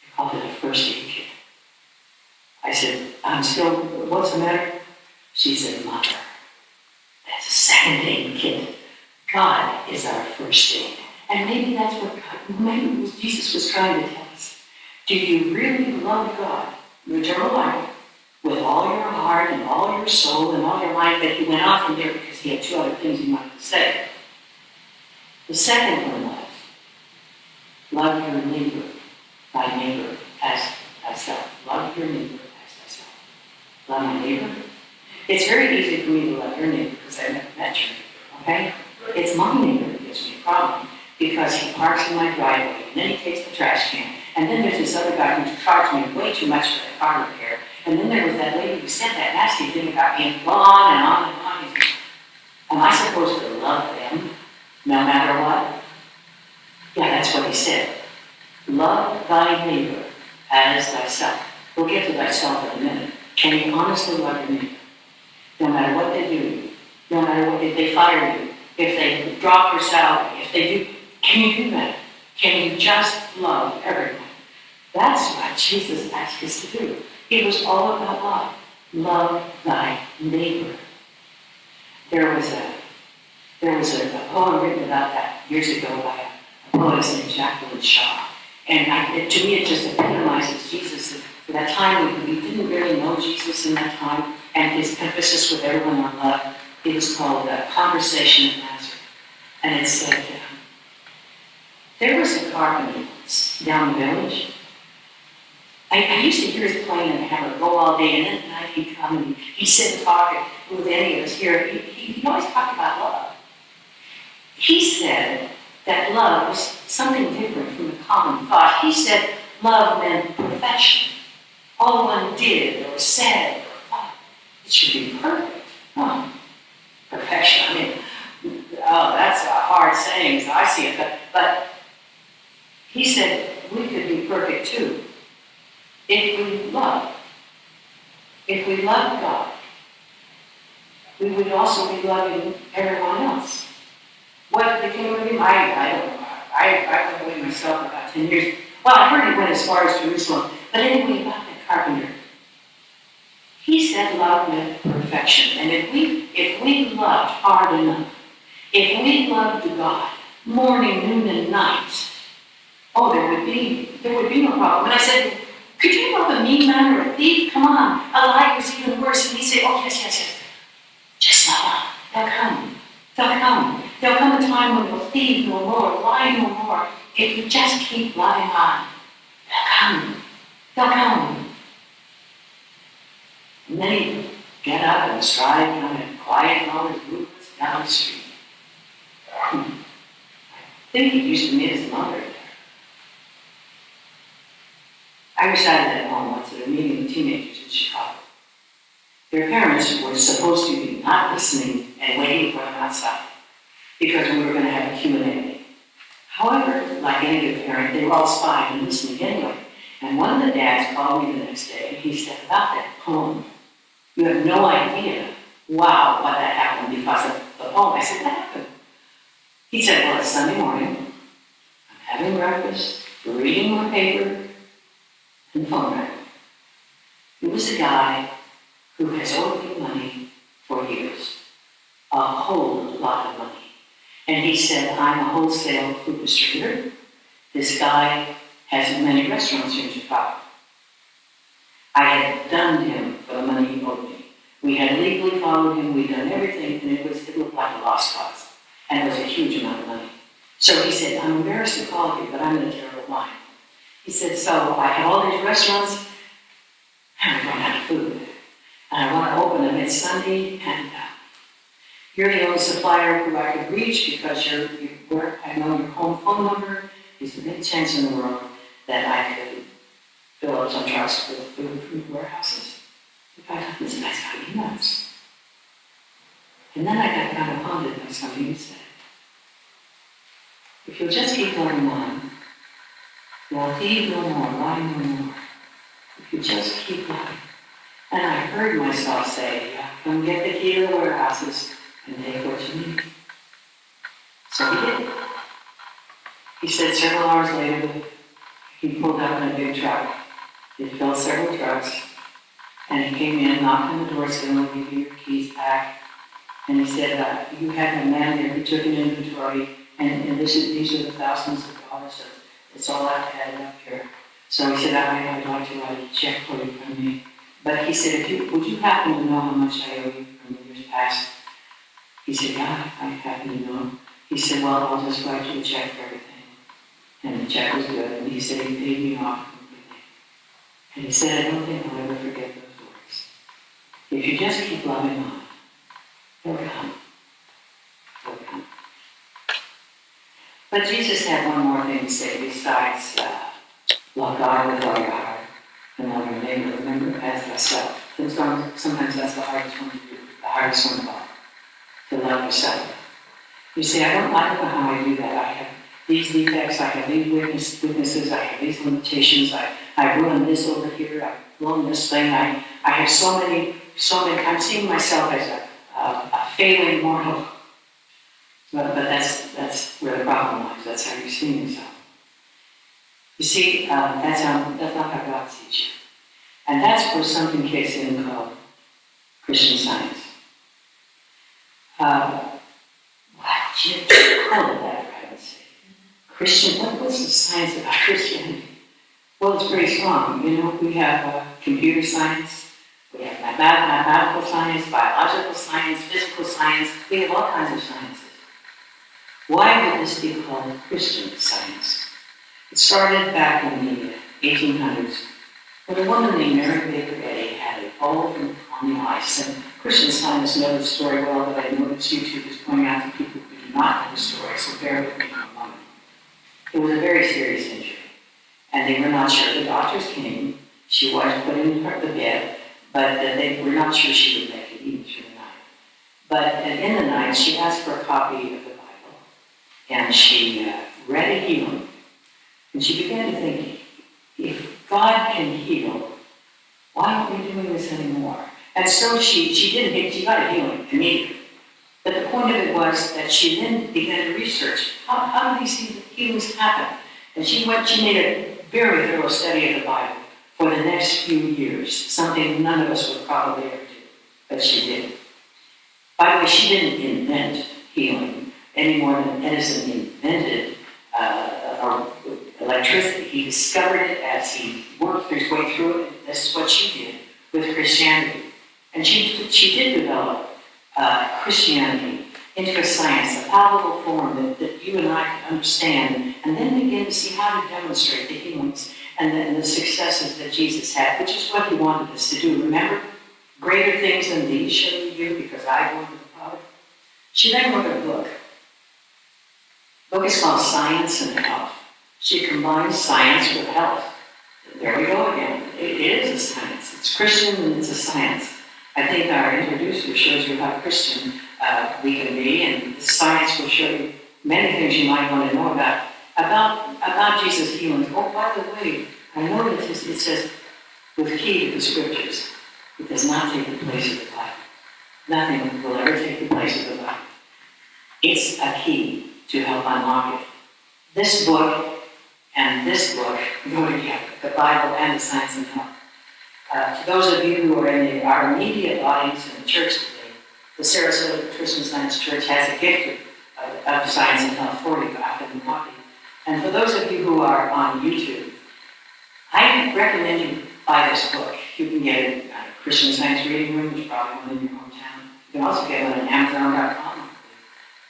They call it a first aid kit. I said, what's the matter? She said, Mother, that's a second aid kit. God is our first aid. And maybe that's what Jesus was trying to tell us. Do you really love God, your eternal life, with all your heart and all your soul and all your mind? That he went off from there because he had 2 other things he wanted to say. The second one was, love your neighbor, thy neighbor as thyself. Love your neighbor as thyself. Love my neighbor. It's very easy for me to love your neighbor because I never met your neighbor, okay? It's my neighbor that gives me a problem because he parks in my driveway and then he takes the trash can. And then there's this other guy who charged me way too much for the car repair. And then there was that lady who said that nasty thing about me and on and on and on. Am I supposed to love them no matter what? Yeah, that's what he said. Love thy neighbor as thyself. We'll get to thyself in a minute. Can you honestly love your neighbor? No matter what they do, no matter what, if they fire you, if they drop your salary, if they do, can you do that? Can you just love everyone? That's what Jesus asked us to do. It was all about love. Love thy neighbor. There was a poem written about that years ago by a poetess named Jacqueline Shaw. And to me, it just epitomizes Jesus. At that time, we didn't really know Jesus in that time, and his emphasis with everyone on love. It was called Conversation at Nazareth. And it said, there was a carpenter once down the village. I used to hear his playing and have it go all day, and then at night he'd come and he'd sit and talk with any of us here. He always talked about love. He said that love was something different from the common thought. He said love meant perfection. All one did or said or thought, it should be perfect. Oh, perfection. I mean, that's a hard saying as I see it, but he said we could be perfect too. If we love God, we would also be loving everyone else. What became of him, I don't know. I went away myself for about 10 years. Well, I heard he went as far as Jerusalem. But anyway, about that carpenter. He said love meant perfection. And if we loved hard enough, if we loved God morning, noon, and night, oh, there would be no problem. And I said, could you love a mean man or a thief? Come on. A liar was even worse. And he'd say, oh, yes. Just love them. They'll come. There'll come a time when they'll thieve no more, lie no more. If you just keep loving on, they'll come. And then he'd get up and stride kind of quiet and all his movements down the street. I think he used to meet his mother there. I recited that poem once at a meeting of teenagers in Chicago. Their parents were supposed to be not listening and waiting for them outside because we were going to have a Q&A. However, like any good parent, they were all spying and listening anyway. And one of the dads called me the next day and he said, about that poem, you have no idea, wow, what that happened because of the poem. I said, what happened? He said, well, it's Sunday morning, I'm having breakfast, reading my paper, and the phone rang. It was a guy who has owed me money for years, a whole lot of money. And he said, I'm a wholesale food distributor. This guy has many restaurants here in Chicago. I had dunned him for the money he owed me. We had legally followed him, we'd done everything, and it looked like a lost cause. And it was a huge amount of money. So he said, I'm embarrassed to call you, but I'm in a terrible bind. He said, so I have all these restaurants, and I run out of food. And I want to open them. It's Sunday, and you're the only supplier who I could reach because I know your home phone number. There's a big chance in the world that I could fill up some trucks with food warehouses. If I thought, this guy's got to be nuts. And then I got kind of haunted by something he said. If you'll just keep going on, you'll feed no more, lie no more. If you just keep loving. And I heard myself say, yeah, come get the key to the warehouses and take what you need. So he did. He said several hours later, he pulled up in a big truck. It filled several trucks. And he came in, knocked on the door, said, I'll give you your keys back. And he said, you had a man there who took an inventory, and these are the thousands of dollars. It's all I've had up here. So he said, I'd like to write a check for you from me. But he said, would you happen to know how much I owe you from the years past? He said, yeah, I happen to know. He said, well, I'll just write you a check for everything. And the check was good. And he said, he paid me off completely. And he said, I don't think I'll ever forget those words. If you just keep loving on, they'll come. They'll come. But Jesus had one more thing to say besides love God with all your heart and love your neighbor. Remember, as thyself. Sometimes that's the hardest one to do, the hardest one of all, to love yourself. You say, I don't know how I do that. I have these defects, I have these weaknesses, I have these limitations, I ruined this over here, I've blown this thing, I have so many, I'm seeing myself as a failing mortal. But that's where the problem lies. That's how you see yourself. You see, that's not how God sees you. And that's where something kicks in called Christian Science. Wow, you call it that, for heaven's sake. Christian, what's the science about Christianity? Well, it's pretty strong. You know, we have computer science, we have mathematical science, biological science, physical science, we have all kinds of sciences. Why would this be called Christian Science? It started back in the 1800s when a woman named Mary Baker Eddy had a fall on the ice. And Christian Science knows the story well, but I notice YouTube is going out to people who do not know the story, so bear with me for a moment. It was a very serious injury, and they were not sure. The doctors came, she was put in the bed, but they were not sure she would make it even through the night. But in the night, she asked for a copy of the Bible, and she read a healing. And she began to think, if God can heal, why aren't we doing this anymore? And so she got a healing immediately. But the point of it was that she then began to research, how do these healings happen? And she made a very thorough study of the Bible for the next few years, something none of us would probably ever do, but she did. By the way, she didn't invent healing any more than Edison invented electricity. He discovered it as he worked his way through it. This is what she did with Christianity. And she did develop Christianity into a science, a palpable form that you and I can understand, and then begin to see how to demonstrate the healings and the successes that Jesus had, which is what he wanted us to do. Remember, greater things than these shall you do because I go to the Father. She then wrote a book. The book is called Science and Health. She combines science with health. There we go again. It is a science. It's Christian and it's a science. I think our introducer shows you how Christian we can be, and the science will show you many things you might want to know about Jesus' healings. Oh, by the way, I know that it says, with key to the scriptures, it does not take the place of the Bible. Nothing will ever take the place of the Bible. It's a key to help unlock it. This book and this book go together, the Bible and the Science and Health. To those of you who are in our immediate audience in the church today, the Sarasota Christian Science Church has a gift of Science and Health for you, out in the copy. And for those of you who are on YouTube, I recommend you buy this book. You can get it at a Christian Science Reading Room, which is probably one in your hometown. You can also get one on Amazon.com.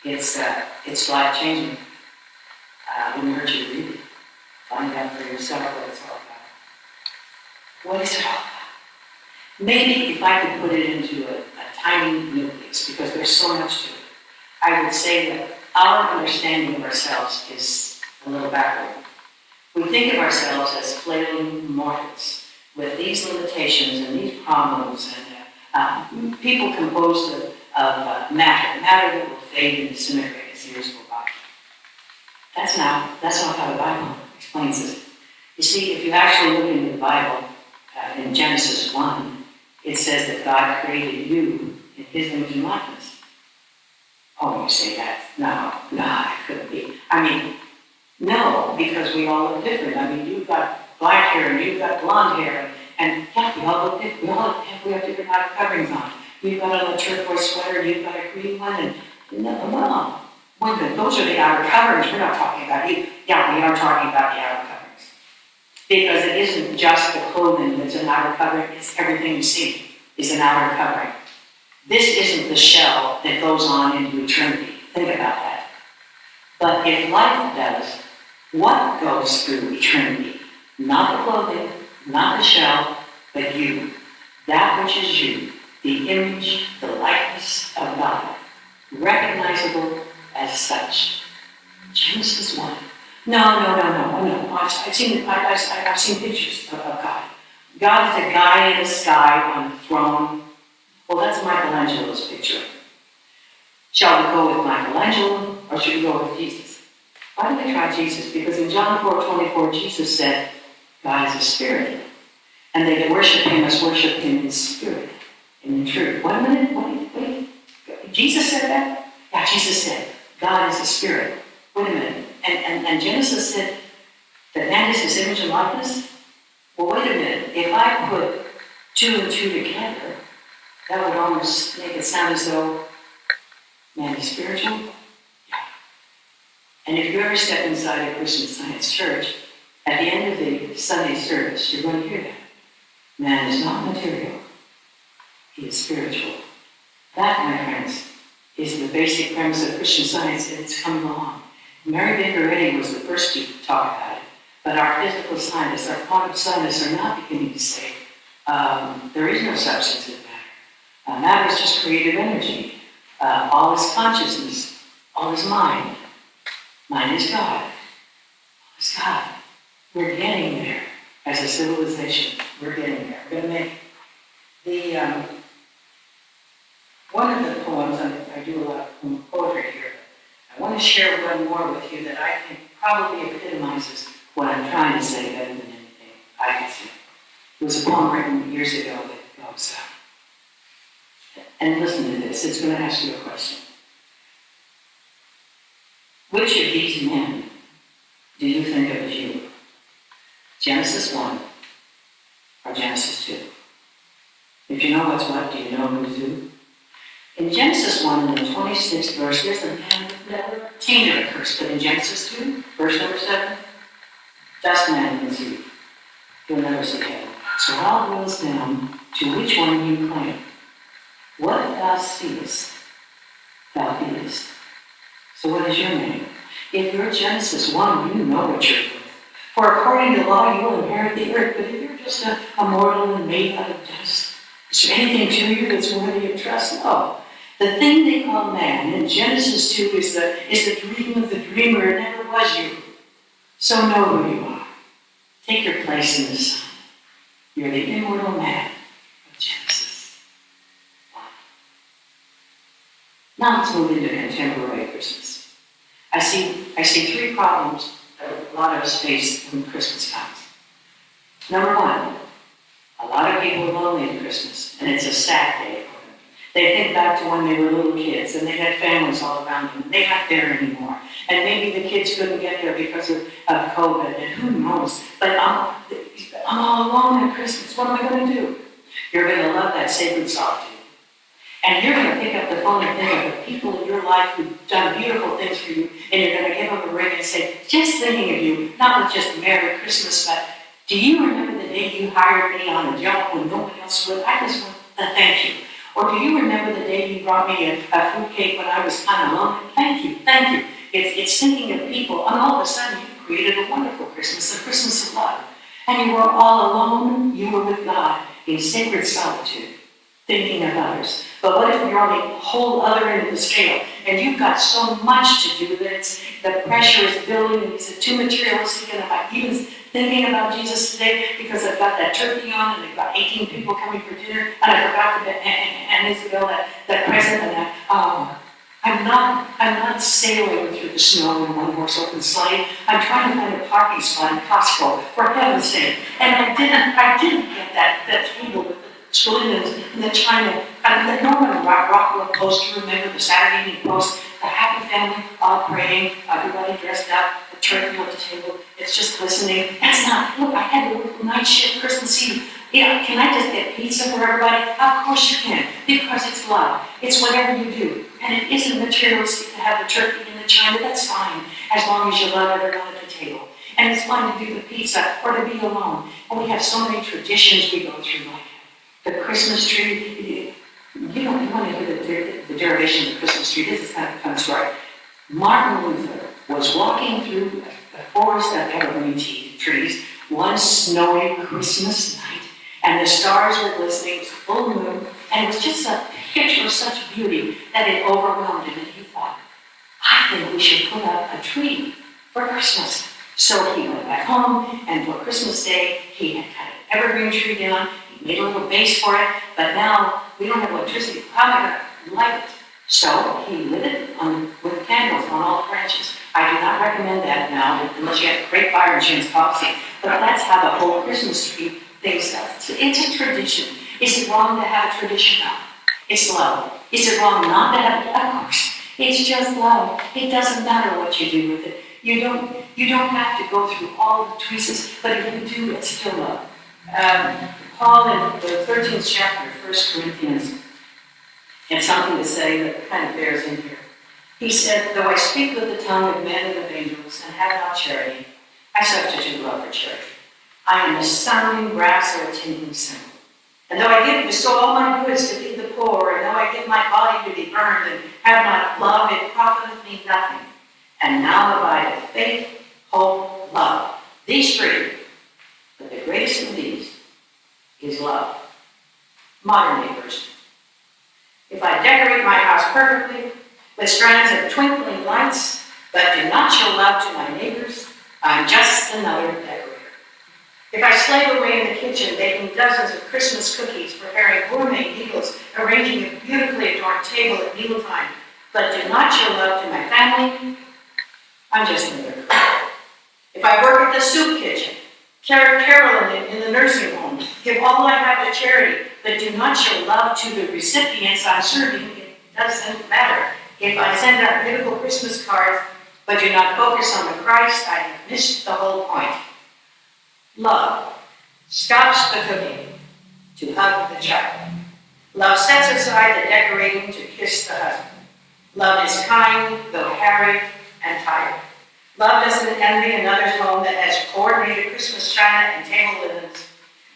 It's life-changing. Wouldn't hurt you to read it. Find out for yourself what it's all about. What is it all about? Maybe if I could put it into a tiny nucleus, because there's so much to it, I would say that our understanding of ourselves is a little backward. We think of ourselves as flailing mortals with these limitations and these problems, and people composed of matter that will fade and disintegrate as years go by. That's not how the Bible explains it. You see, if you actually look into the Bible, in Genesis 1, it says that God created you in His image and likeness. Oh, you say that? No, it couldn't be. I mean, no, because we all look different. I mean, you've got black hair and you've got blonde hair, and yeah, we all look different. We have different outer coverings on. You've got a turquoise sweater and you've got a green one, and no. Wait a minute, those are the outer coverings. We're not talking about you. Yeah, we are talking about the outer coverings. Because it isn't just the clothing that's an outer covering, it's everything you see is an outer covering. This isn't the shell that goes on into eternity. Think about that. But if life does, what goes through eternity? Not the clothing, not the shell, but you. That which is you, the image, the likeness of God, recognizable as such. Genesis 1. No. I've seen pictures of God. God is a guy in the sky on a throne. Well, that's Michelangelo's picture. Shall we go with Michelangelo or should we go with Jesus? Why do we try Jesus? Because in John 4:24, Jesus said, God is a spirit. And they that worship Him must worship Him in spirit and in truth. Wait a minute, wait. Jesus said that? Yeah, Jesus said, God is a spirit. Wait a minute. And Genesis said that man is His image and likeness? Well, wait a minute. If I put 2 and 2 together, that would almost make it sound as though man is spiritual. Yeah. And if you ever step inside a Christian Science church, at the end of the Sunday service, you're going to hear that. Man is not material. He is spiritual. That, my friends, is the basic premise of Christian Science, and it's coming along. Mary Baker Eddy was the first to talk about it, but our physical scientists, our quantum scientists are not beginning to say there is no substance in matter. Matter is just creative energy. All is consciousness. All is mind. Mind is God. All is God. We're getting there as a civilization. We're getting there. We're going to make the one of the poems, I do a lot of poetry here, I want to share one more with you that I think probably epitomizes what I'm trying to say better than anything I can say. It was a poem written years ago that goes, and listen to this, it's going to ask you a question. Which of these men do you think of as you? Genesis 1 or Genesis 2? If you know what's what, do you know who's who? In Genesis 1, in the 26th verse, there's a man who never tainted a curse. But in Genesis 2, verse number 7, just man conceived. He'll never see heaven. So how it goes down to which one you claim. What thou seest, thou beest. So what is your name? If you're Genesis 1, you know what you're doing. For according to law, you will inherit the earth. But if you're just a mortal and made out of dust, is there anything to you that's worthy of trust? No. The thing they call man in Genesis 2 is the dream of the dreamer. It never was you. So know who you are. Take your place in the sun. You're the immortal man of Genesis 1. Now let's move into contemporary Christmas. I see 3 problems that a lot of us face when Christmas comes. Number 1, a lot of people are lonely at Christmas, and it's a sad day for them. They think back to when they were little kids, and they had families all around them, and they're not there anymore. And maybe the kids couldn't get there because of COVID, and who knows. But I'm all alone at Christmas. What am I going to do? You're going to love that sacred solitude. And you're going to pick up the phone and think of the people in your life who've done beautiful things for you, and you're going to give them a ring and say, just thinking of you, not with just Merry Christmas, but Do you remember the day you hired me on a job when no one else would? I just want to thank you. Or do you remember the day you brought me a fruit cake when I was kind of lonely? Thank you, thank you. It's thinking of people, and all of a sudden you've created a wonderful Christmas, a Christmas of love. And you were all alone, you were with God in sacred solitude, thinking of others. But what if you're on the whole other end of the scale, and you've got so much to do that the pressure is building, and is it too materialistic, and am I even thinking about Jesus today because I've got that turkey on, and they've got 18 people coming for dinner, and I forgot to and Isabel that present, and that, I'm not sailing through the snow in one horse open sleigh. I'm trying to find a parking spot in Costco, for heaven's sake. And I didn't get that table with the saloons and the china, and the Norman Rockwell poster, remember the Saturday Evening Post, the happy family all praying, everybody dressed up, the turkey on the table, it's just listening. That's not, look, I had to work the night shift Christmas Eve. Yeah, can I just get pizza for everybody? Of course you can, because it's love. It's whatever you do. And it isn't materialistic to have the turkey and the china, that's fine, as long as you love everyone at the table. And it's fun to do the pizza or to be alone. And we have so many traditions we go through, like the Christmas tree. You want to hear the derivation of the Christmas tree. This is kind of a fun story. Martin Luther was walking through a forest of evergreen trees one snowy Christmas night, and the stars were glistening, it was full moon, and it was just a picture of such beauty that it overwhelmed him, and he thought, I think we should put up a tree for Christmas. So he went back home, and for Christmas Day, he had cut an evergreen tree down, he made a little base for it, but now we don't have electricity. How am I going to light it? So he lit it with candles on all the branches. I do not recommend that now, unless you have great fire insurance policy, but that's how the whole Christmas tree thing starts. It's a tradition. Is it wrong to have a tradition? No. It's love. Is it wrong not to have it? Of course. It's just love. It doesn't matter what you do with it. You don't have to go through all the tweezers, but if you do, it's still love. Paul in the 13th chapter, 1 Corinthians, had something to say that kind of bears in here. He said, though I speak with the tongue of men and of angels and have not charity, I substitute love for charity. I am a sounding brass or a tinkling cymbal. And though I bestow all my goods to feed the poor, and though I give my body to be burned and have not love, it profiteth me nothing. And now abideth faith, hope, love. These three, but the greatest of these is love. Modern day version. If I decorate my house perfectly with strands of twinkling lights, but do not show love to my neighbors, I'm just another decorator. If I slave away in the kitchen, baking dozens of Christmas cookies, preparing gourmet meals, arranging a beautifully adorned table at mealtime, but do not show love to my family, I'm just another cook. If I work at the soup kitchen, Carol in the nursing home, give all I have to charity, but do not show love to the recipients I'm serving, it doesn't matter. If I send out beautiful Christmas cards, but do not focus on the Christ, I have missed the whole point. Love stops the cooking to hug the child. Love sets aside the decorating to kiss the husband. Love is kind, though harried and tired. Love doesn't envy another's home that has coordinated Christmas china and table linens.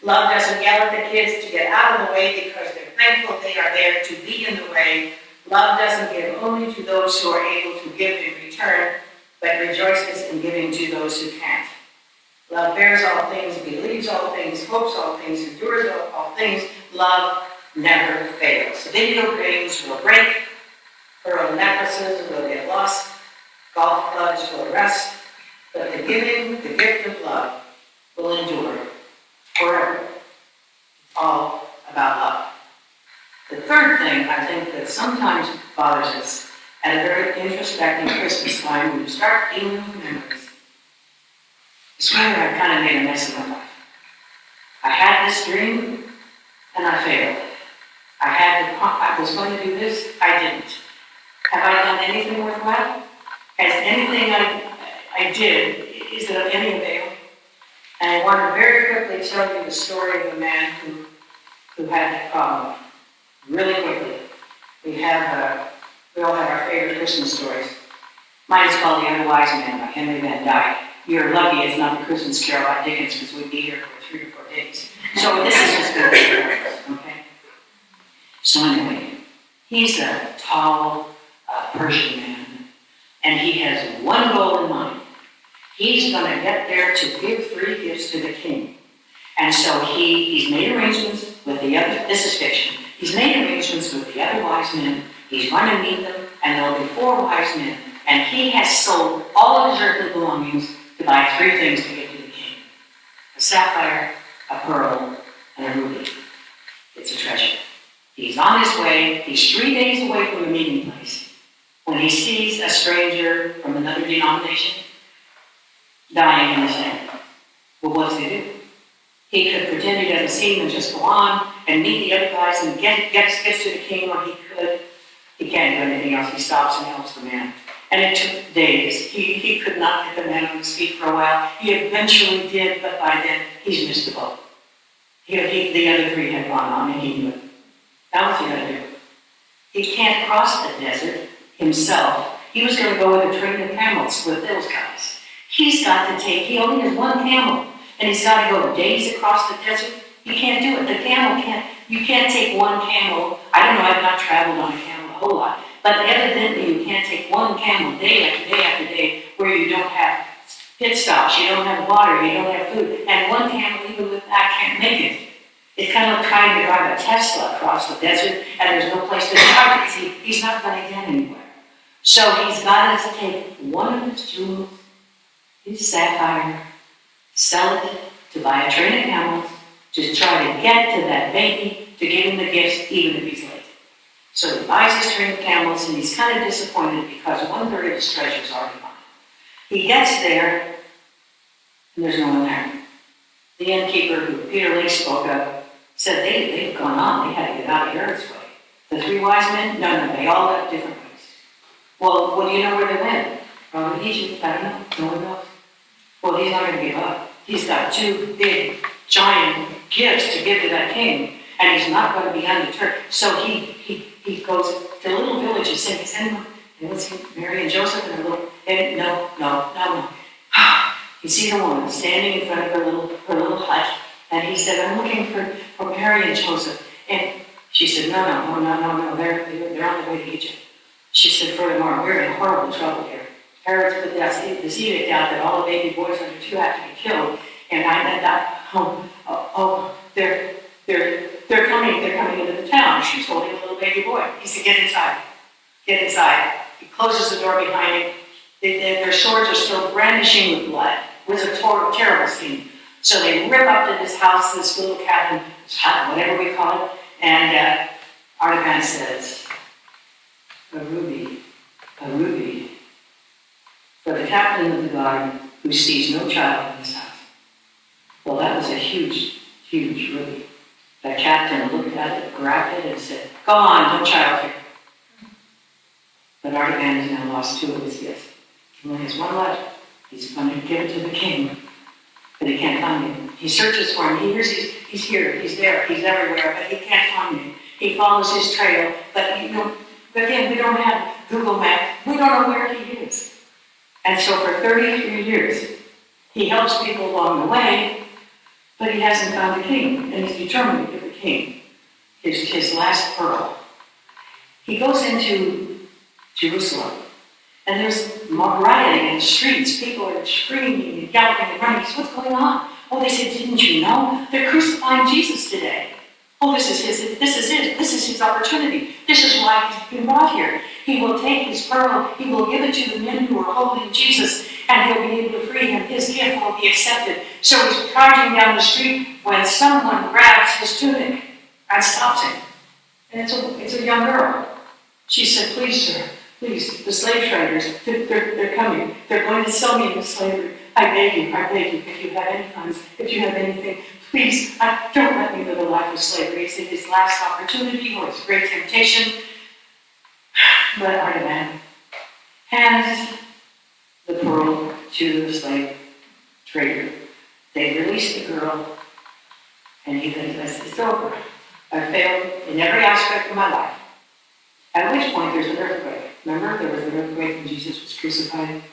Love doesn't yell at the kids to get out of the way because they're thankful they are there to be in the way. Love doesn't give only to those who are able to give in return, but rejoices in giving to those who can't. Love bears all things, believes all things, hopes all things, endures all things. Love never fails. Video games will break, pearl necklaces will get lost, golf clubs will rust, but the gift of love will endure forever. It's all about love. The third thing I think that sometimes bothers us at a very introspective Christmas time when you start dealing with memories is whether I kind of made a mess of my life. I had this dream and I failed. I was going to do this, I didn't. Have I done anything worthwhile? Has anything I did, is it of any avail? And I want to very quickly tell you the story of a man who had that problem. Really quickly. We all have our favorite Christmas stories. Mine is called The Unwise Man by Henry Van Dyke. You're lucky it's not the Christmas Carol by Dickens, because we'd be here for 3 or 4 days. So this is just good, okay? So anyway, he's a tall Persian man, and he has one goal in mind. He's going to get there to give 3 gifts to the king. And so he's made arrangements with the other, this is fiction, he's made arrangements with the other wise men. He's going to meet them, and there'll be 4 wise men. And he has sold all of his earthly belongings to buy 3 things to give to the king. A sapphire, a pearl, and a ruby. It's a treasure. He's on his way. He's 3 days away from the meeting place when he sees a stranger from another denomination dying in the sand. Well, what's he do? He could pretend he doesn't see him and just go on and meet the other guys and gets to the king, or he can't do anything else. He stops and helps the man. And it took days. He could not get the man on his feet for a while. He eventually did, but by then he's missed the boat. The other 3 had gone on, and he knew it. Now what's he going to do? He can't cross the desert himself. He was going to go with a train of camels with those guys. He only has 1 camel, and he's got to go days across the desert. You can't do it. You can't take 1 camel. I don't know, I've not traveled on a camel a whole lot, but evidently you can't take 1 camel day after day after day where you don't have pit stops, you don't have water, you don't have food, and 1 camel, even with that, can't make it. It's kind of like trying to drive a Tesla across the desert, and there's no place to drive it. He's not going to get anywhere. So he's got to take 1 of his jewels, his sapphire, sell it to buy a train of camels, to try to get to that baby, to give him the gifts, even if he's late. So he buys his train of camels, and he's kind of disappointed because 1/3 of his treasure's already gone. He gets there, and there's no one there. The innkeeper, who Peter Lake spoke of, said they've gone on. They had to get out of Herod's way. The 3 wise men, no, they all left different ways. Well, do you know where they went? Probably Egypt. I don't know. No one knows. Well, he's not going to give up. He's got 2 big, giant gifts to give to that king, and he's not going to be undeterred. So he goes to a little village and says, anyone? And let's see, Mary and Joseph and a little, and no. He sees a woman standing in front of her little hut, and he said, I'm looking for Mary and Joseph. And she said, no, they're on the way to Egypt. She said, furthermore, we're in horrible trouble here. Herod's put this edict out that all the baby boys under 2 have to be killed. And they're coming into the town. She's holding a little baby boy. He said, get inside. He closes the door behind him. Their swords are still brandishing with blood. It was a terrible scene. So they rip up to this house, this little cabin, this hut, whatever we call it, and Artaban says, a ruby, for the captain of the guard who sees no child in his house. Well, that was a huge, huge ruby. The captain looked at it, grabbed it, and said, go on, no child here. But Artaban has now lost 2 of his gifts. He only has 1 left. He's going to give it to the king, but he can't find him. He searches for him. He hears he's here, he's there, he's everywhere, but he can't find him. He follows his trail, but again, we don't have Google Maps. We don't know where he is. And so for 33 years, he helps people along the way, but he hasn't found the king, and he's determined to give the king his last pearl. He goes into Jerusalem, and there's rioting in the streets. People are screaming and yelling and running. He says, what's going on? Oh, they said, didn't you know? They're crucifying Jesus today. Oh, this is his opportunity. This is why he's been brought here. He will take his pearl, he will give it to the men who are holding Jesus, and he'll be able to free him. His gift will be accepted. So he's charging down the street when someone grabs his tunic and stops him. And it's a young girl. She said, please, sir, please, the slave traders, they're coming. They're going to sell me into slavery. I beg you, if you have any funds, if you have anything, please, don't let me live a life of slavery. It's his last opportunity or his great temptation. But Artaban hands the pearl to the slave trader. They release the girl, and he thinks, it's over. I failed in every aspect of my life. At which point there's an earthquake. Remember, there was an earthquake when Jesus was crucified?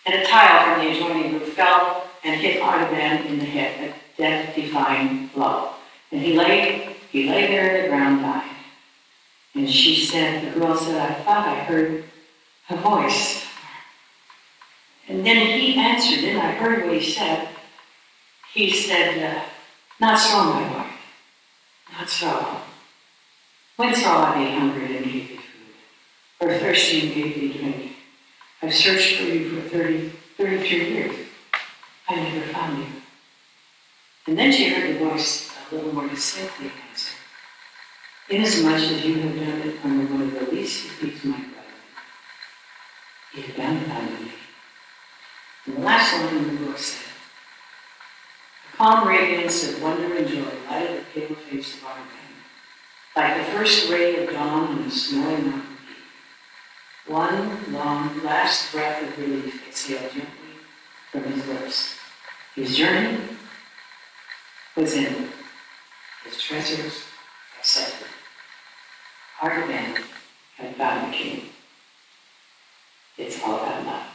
and a tile from the adjoining roof fell and hit Artaban in the head, a death-defying blow. And he lay there in the ground dying. And she said, the girl said, I thought I heard a voice. And then he answered, and I heard what he said. He said, not so, my wife, not so. When saw I thee hungry and gave thee food, or thirsty and gave thee drink? I've searched for you for 33 years. I never found you. And then she heard the voice a little more distinctly answer, inasmuch as you have done it under one of the least of these my brethren, you have done it unto me. And the last line in the book said, a calm radiance of wonder and joy lighted the pale face of our man, like the first ray of dawn on the snowy mountain peak. One long, last breath of relief exhaled gently from his lips. His journey was ended. His treasures accepted. Artaban had found the king. It's all about love.